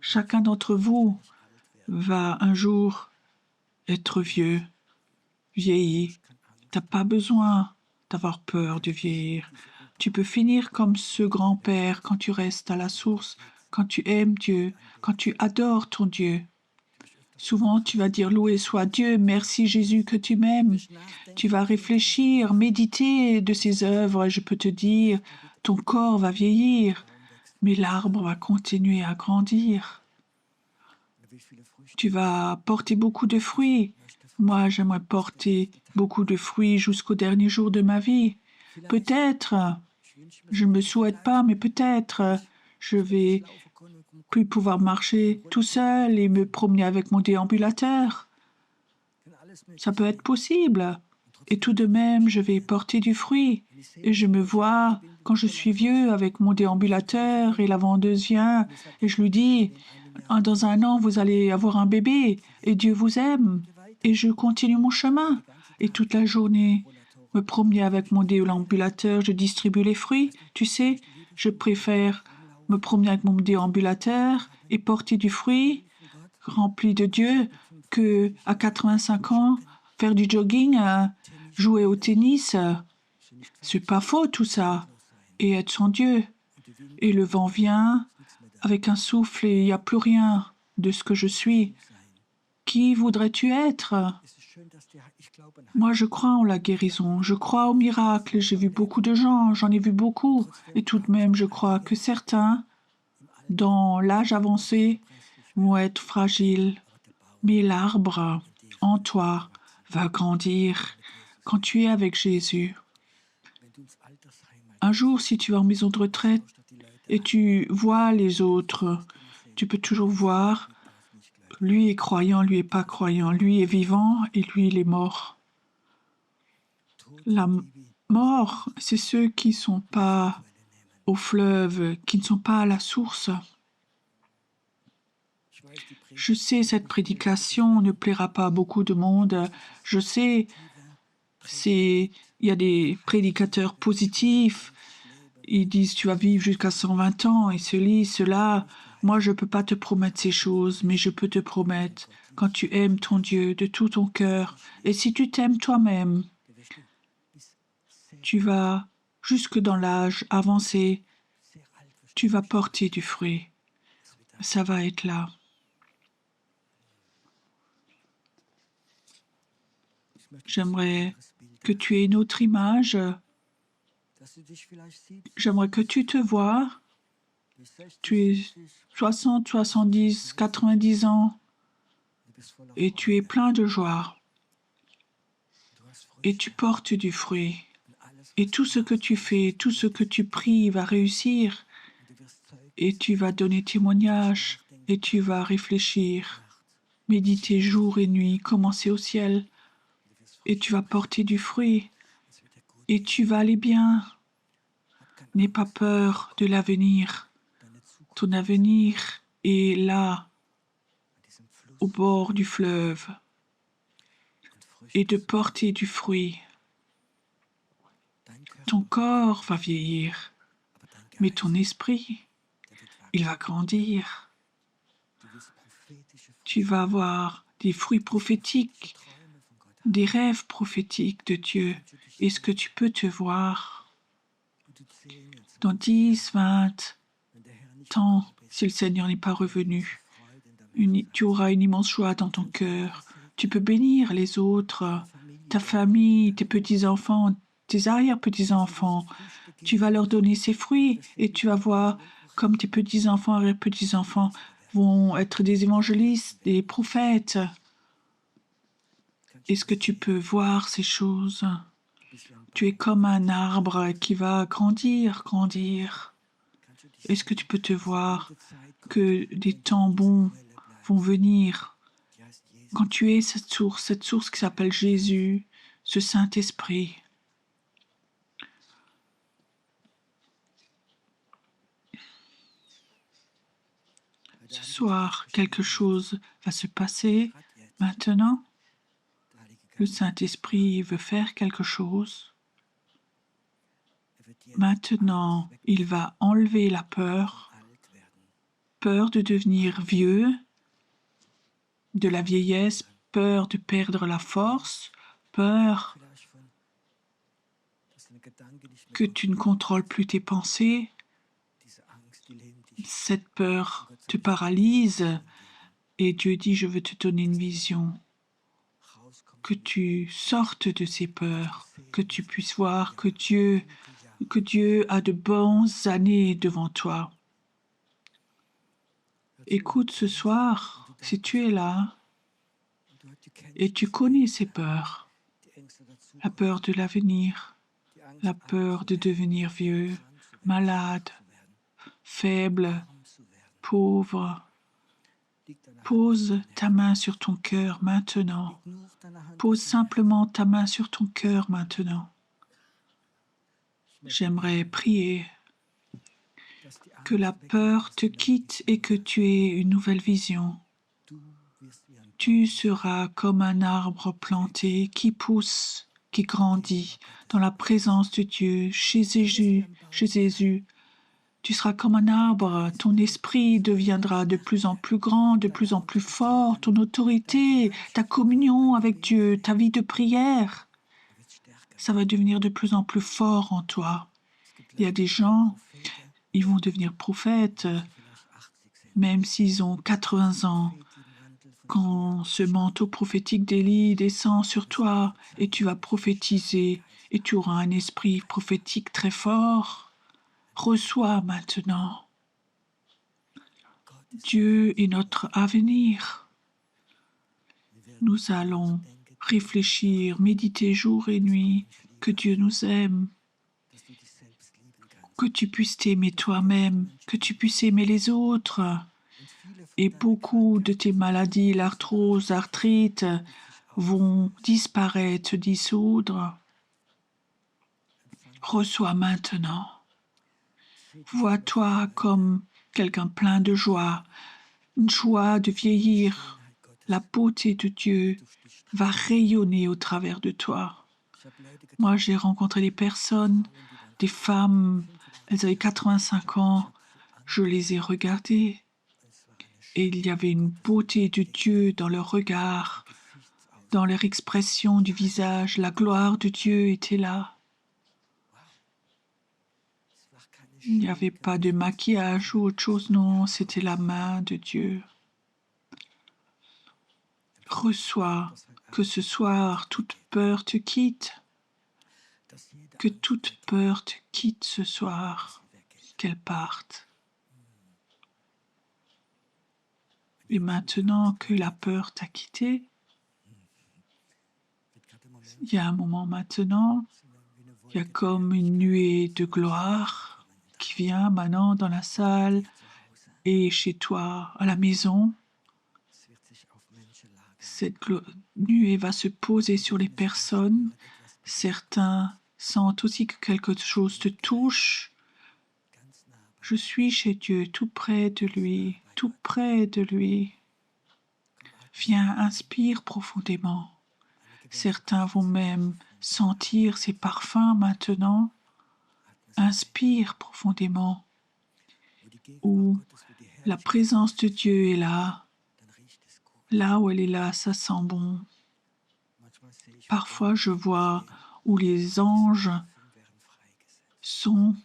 Chacun d'entre vous va un jour être vieux, vieilli. Tu n'as pas besoin d'avoir peur de vieillir. Tu peux finir comme ce grand-père quand tu restes à la source, quand tu aimes Dieu, quand tu adores ton Dieu. Souvent, tu vas dire loué soit Dieu, merci Jésus que tu m'aimes. Tu vas réfléchir, méditer de ses œuvres et je peux te dire, ton corps va vieillir, mais l'arbre va continuer à grandir. Tu vas porter beaucoup de fruits. Moi, j'aimerais porter beaucoup de fruits jusqu'au dernier jour de ma vie. Peut-être, je ne me souhaite pas, mais peut-être, je vais plus pouvoir marcher tout seul et me promener avec mon déambulateur. Ça peut être possible. Et tout de même, je vais porter du fruit. Et je me vois, quand je suis vieux, avec mon déambulateur et la vendeuse vient, et je lui dis, dans 1 an, vous allez avoir un bébé, et Dieu vous aime. Et je continue mon chemin. Et toute la journée, me promener avec mon déambulateur, je distribue les fruits. Tu sais, je préfère me promener avec mon déambulateur et porter du fruit rempli de Dieu que à 85 ans, faire du jogging, jouer au tennis. C'est pas faux tout ça. Et être sans Dieu. Et le vent vient avec un souffle et il n'y a plus rien de ce que je suis. Qui voudrais-tu être? Moi, je crois en la guérison, je crois au miracle. J'ai vu beaucoup de gens, j'en ai vu beaucoup. Et tout de même, je crois que certains, dans l'âge avancé, vont être fragiles. Mais l'arbre en toi va grandir quand tu es avec Jésus. Un jour, si tu es en maison de retraite et tu vois les autres, tu peux toujours voir, lui est croyant, lui est pas croyant, lui est vivant et lui il est mort. La mort, c'est ceux qui ne sont pas au fleuve, qui ne sont pas à la source. Je sais, cette prédication ne plaira pas à beaucoup de monde. Je sais, il y a des prédicateurs positifs. Ils disent tu vas vivre jusqu'à 120 ans et ceci, cela. Moi, je ne peux pas te promettre ces choses, mais je peux te promettre quand tu aimes ton Dieu de tout ton cœur et si tu t'aimes toi-même, tu vas jusque dans l'âge avancé, tu vas porter du fruit. Ça va être là. J'aimerais que tu aies une autre image. J'aimerais que tu te vois. Tu es 60, 70, 90 ans et tu es plein de joie et tu portes du fruit. Et tout ce que tu fais, tout ce que tu pries va réussir et tu vas donner témoignage et tu vas réfléchir, méditer jour et nuit, commencer au ciel et tu vas porter du fruit et tu vas aller bien. N'aie pas peur de l'avenir. Ton avenir est là, au bord du fleuve, et de porter du fruit. Ton corps va vieillir, mais ton esprit, il va grandir. Tu vas avoir des fruits prophétiques, des rêves prophétiques de Dieu. Est-ce que tu peux te voir dans 10, 20 ans, si le Seigneur n'est pas revenu? Tu auras une immense joie dans ton cœur. Tu peux bénir les autres, ta famille, tes petits-enfants, tes arrière-petits-enfants. Tu vas leur donner ces fruits et tu vas voir comme tes petits-enfants, arrière-petits-enfants vont être des évangélistes, des prophètes. Est-ce que tu peux voir ces choses? Tu es comme un arbre qui va grandir, grandir. Est-ce que tu peux te voir que des temps bons vont venir quand tu es cette source qui s'appelle Jésus, ce Saint-Esprit? Ce soir, quelque chose va se passer maintenant. Le Saint-Esprit veut faire quelque chose. Maintenant, il va enlever la peur, peur de devenir vieux, de la vieillesse, peur de perdre la force, peur que tu ne contrôles plus tes pensées. Cette peur te paralyse et Dieu dit, je veux te donner une vision, que tu sortes de ces peurs, que tu puisses voir que Dieu a de bonnes années devant toi. Écoute ce soir, si tu es là et tu connais ces peurs, la peur de l'avenir, la peur de devenir vieux, malade, faible, pauvre, pose ta main sur ton cœur maintenant. Pose simplement ta main sur ton cœur maintenant. J'aimerais prier que la peur te quitte et que tu aies une nouvelle vision. Tu seras comme un arbre planté qui pousse, qui grandit dans la présence de Dieu, chez Jésus, chez Jésus. Tu seras comme un arbre, ton esprit deviendra de plus en plus grand, de plus en plus fort, ton autorité, ta communion avec Dieu, ta vie de prière, ça va devenir de plus en plus fort en toi. Il y a des gens, ils vont devenir prophètes, même s'ils ont 80 ans. quand ce manteau prophétique d'Élie descend sur toi et tu vas prophétiser et tu auras un esprit prophétique très fort, reçois maintenant. Dieu est notre avenir. Nous allons réfléchir, méditer jour et nuit, que Dieu nous aime, que tu puisses t'aimer toi-même, que tu puisses aimer les autres. Et beaucoup de tes maladies, l'arthrose, l'arthrite, vont disparaître, se dissoudre. Reçois maintenant. Vois-toi comme quelqu'un plein de joie, une joie de vieillir. La beauté de Dieu va rayonner au travers de toi. Moi, j'ai rencontré des personnes, des femmes, elles avaient 85 ans, je les ai regardées et il y avait une beauté de Dieu dans leur regard, dans leur expression du visage. La gloire de Dieu était là. Il n'y avait pas de maquillage ou autre chose, non, c'était la main de Dieu. Reçois que ce soir toute peur te quitte, que toute peur te quitte ce soir, qu'elle parte. Et maintenant que la peur t'a quitté, il y a un moment maintenant, il y a comme une nuée de gloire qui vient maintenant dans la salle et chez toi, à la maison. Cette nuée va se poser sur les personnes. Certains sentent aussi que quelque chose te touche. Je suis chez Dieu, tout près de lui, tout près de lui. Viens, inspire profondément. Certains vont même sentir ses parfums maintenant. Inspire profondément. Où la présence de Dieu est là. Là où elle est là, ça sent bon. Parfois, je vois où les anges sont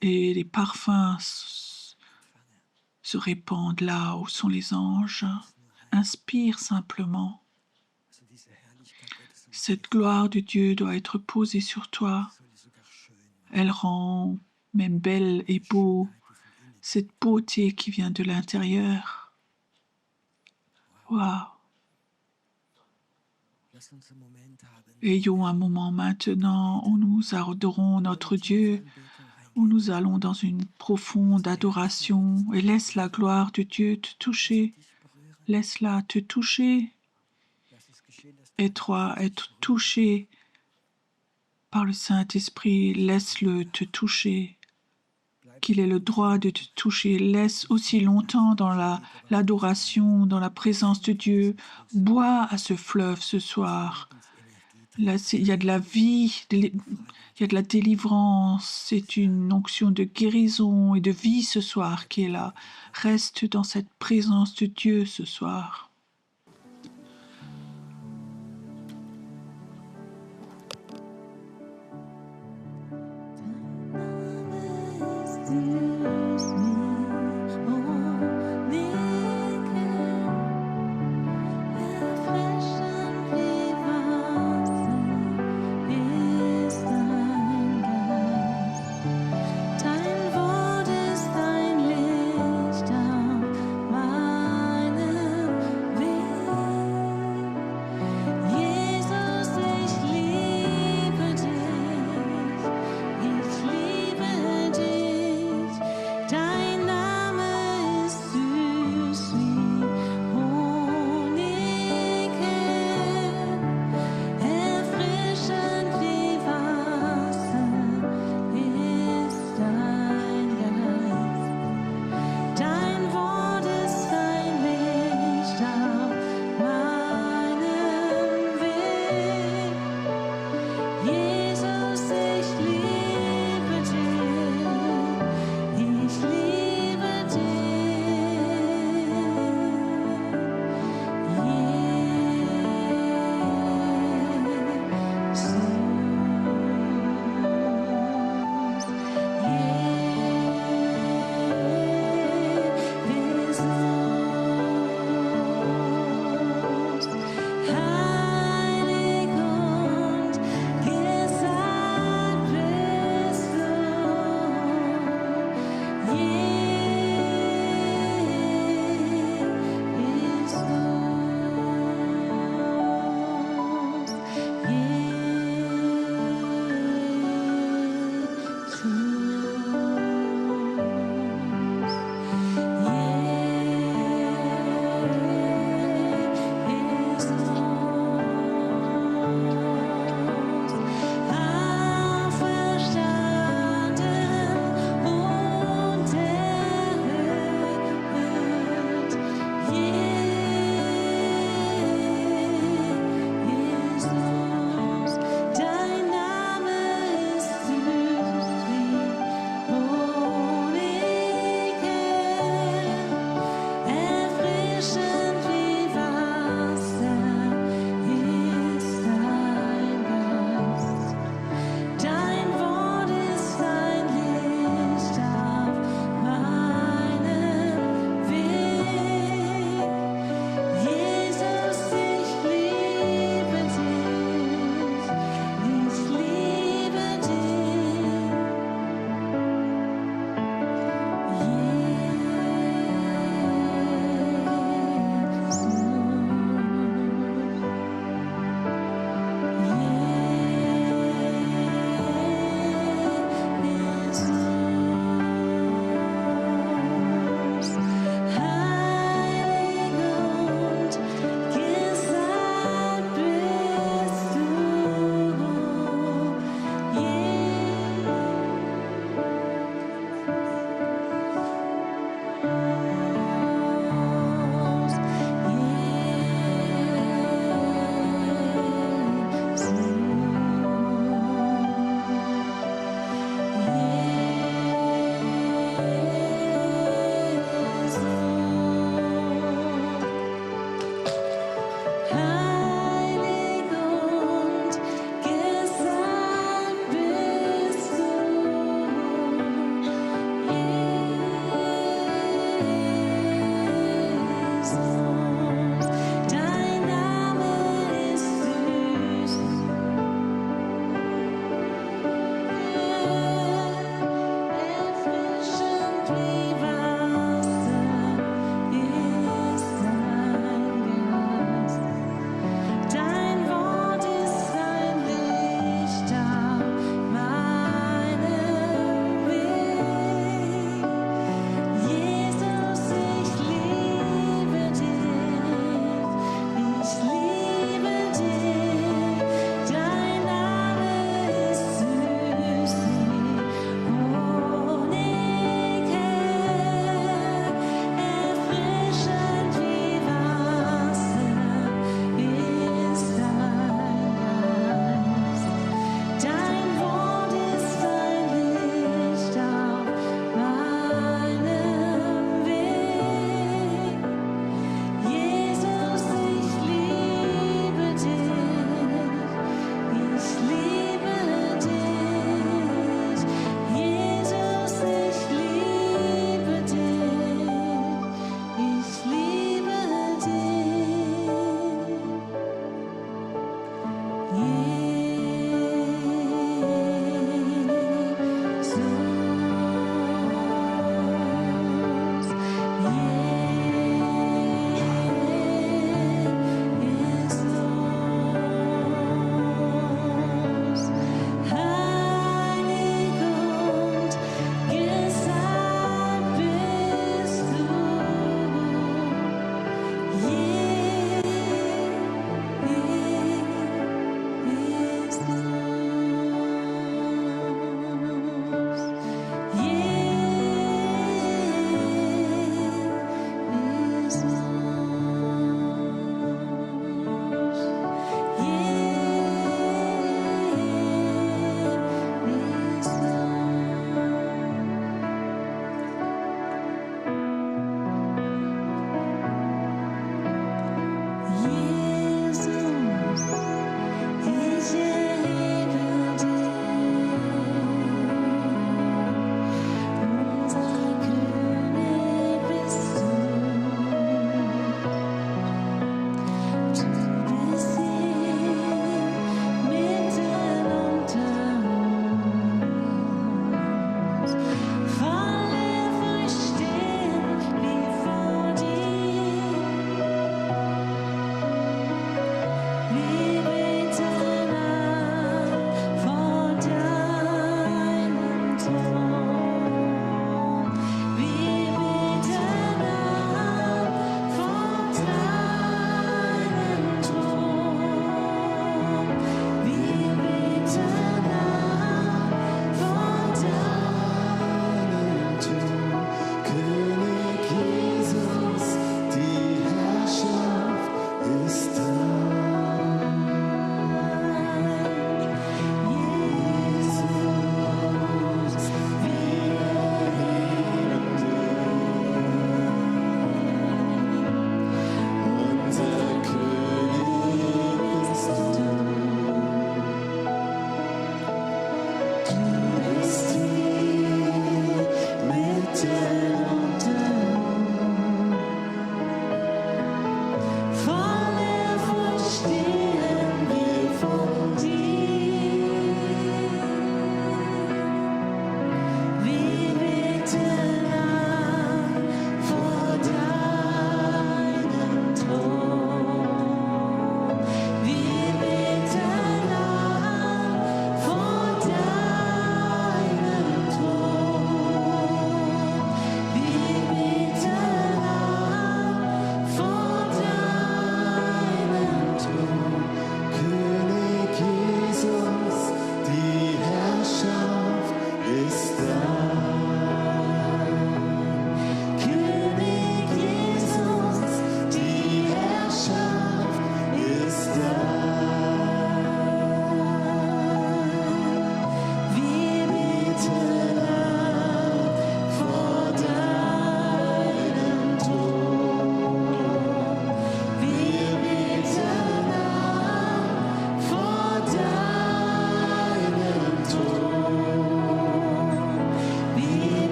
et les parfums se répandent là où sont les anges. Inspire simplement. Cette gloire de Dieu doit être posée sur toi. Elle rend même belle et beau cette beauté qui vient de l'intérieur. Waouh! Ayons un moment maintenant où nous adorons notre Dieu, où nous allons dans une profonde adoration et laisse la gloire de Dieu te toucher. Laisse-la te toucher. Être touché par le Saint-Esprit, laisse-le te toucher. Qu'il ait le droit de te toucher. Laisse aussi longtemps dans l'adoration, dans la présence de Dieu. Bois à ce fleuve ce soir. Là, il y a de la vie, il y a de la délivrance. C'est une onction de guérison et de vie ce soir qui est là. Reste dans cette présence de Dieu ce soir.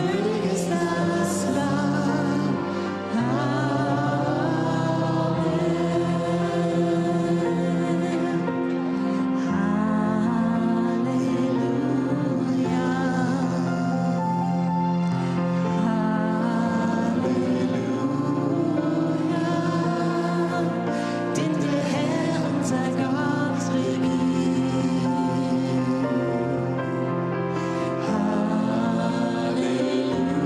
Würdig ist das Lamm. Denn der Herr, unser Gott, regiert. Halleluja.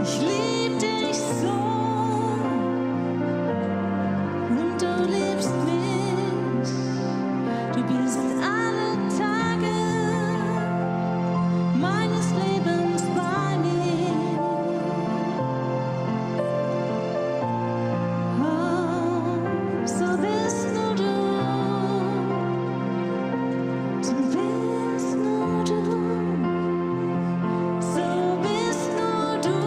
Ich lieb dich so und du liebst mich. Du bist alle Tage meines Lebens bei mir. Oh, so bist nur du. So bist nur du. So bist nur du.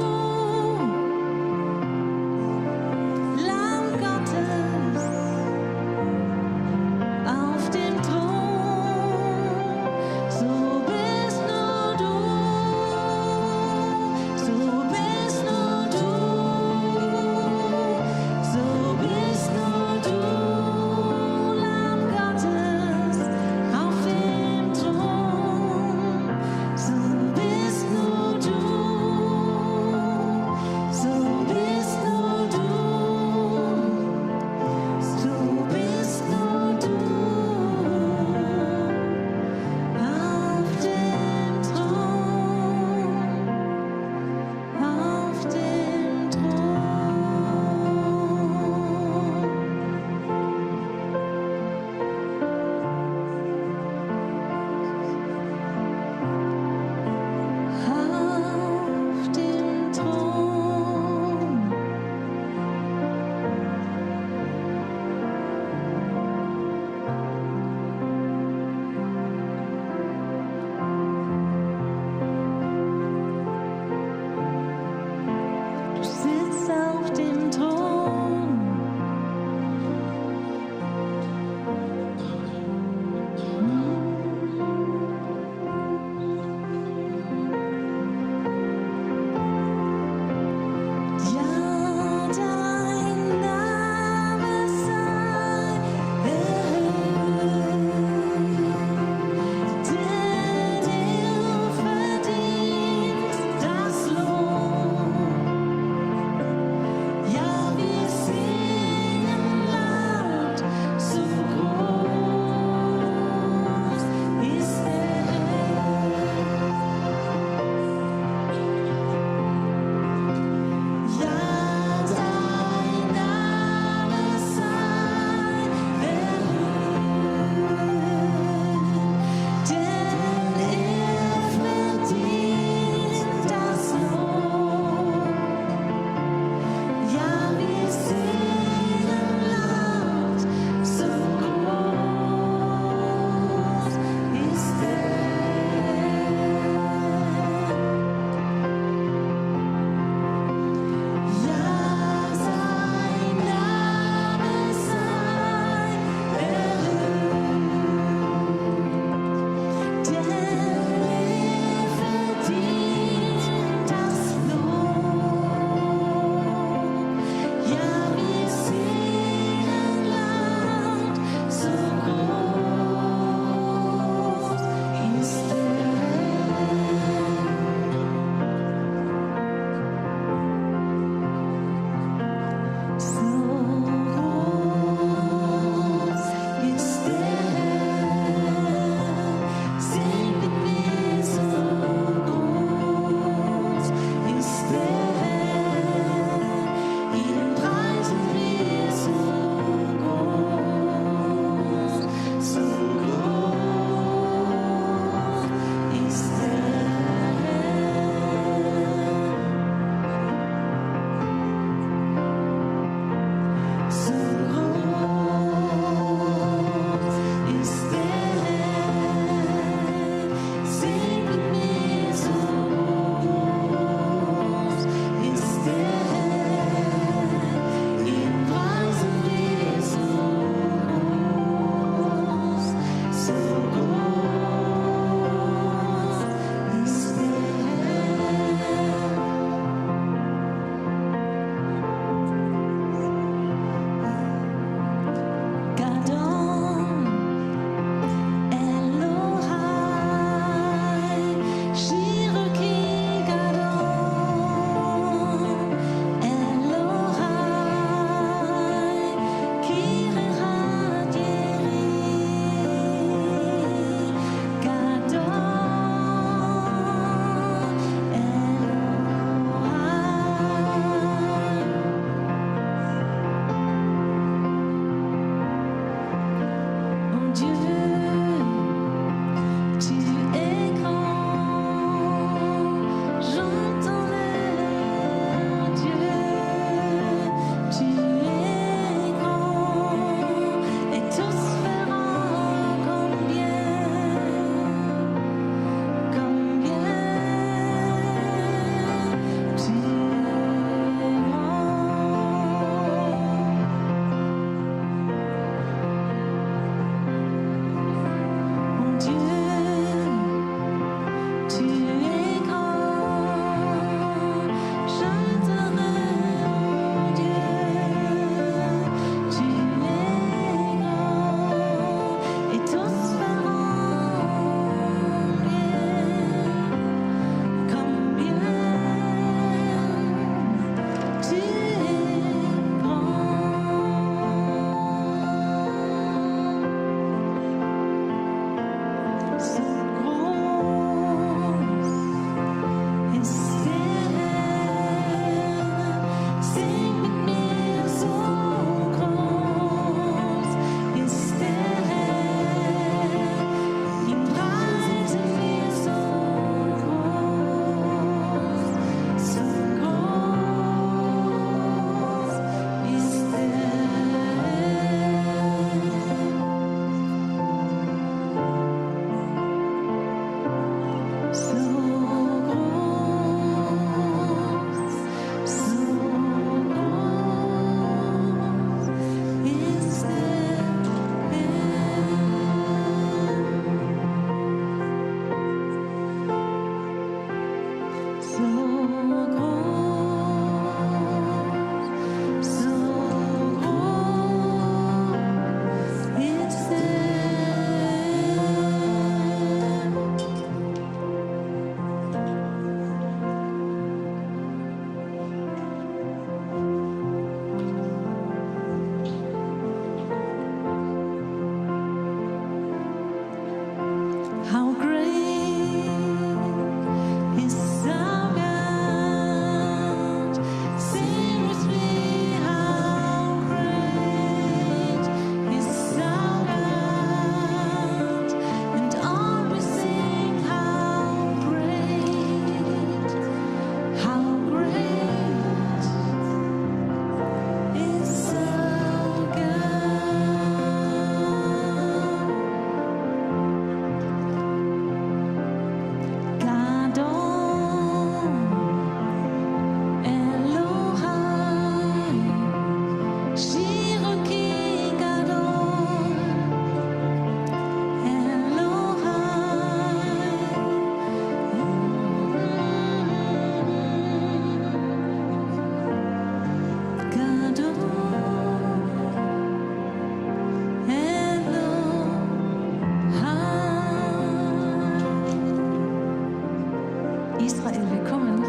Israel willkommen.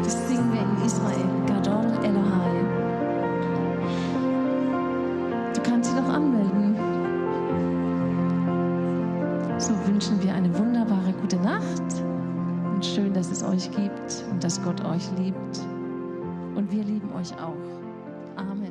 Das singen wir in Israel. Gadol Elohai. Du kannst dich doch anmelden. So wünschen wir eine wunderbare gute Nacht. Und schön, dass es euch gibt und dass Gott euch liebt. Und wir lieben euch auch. Amen.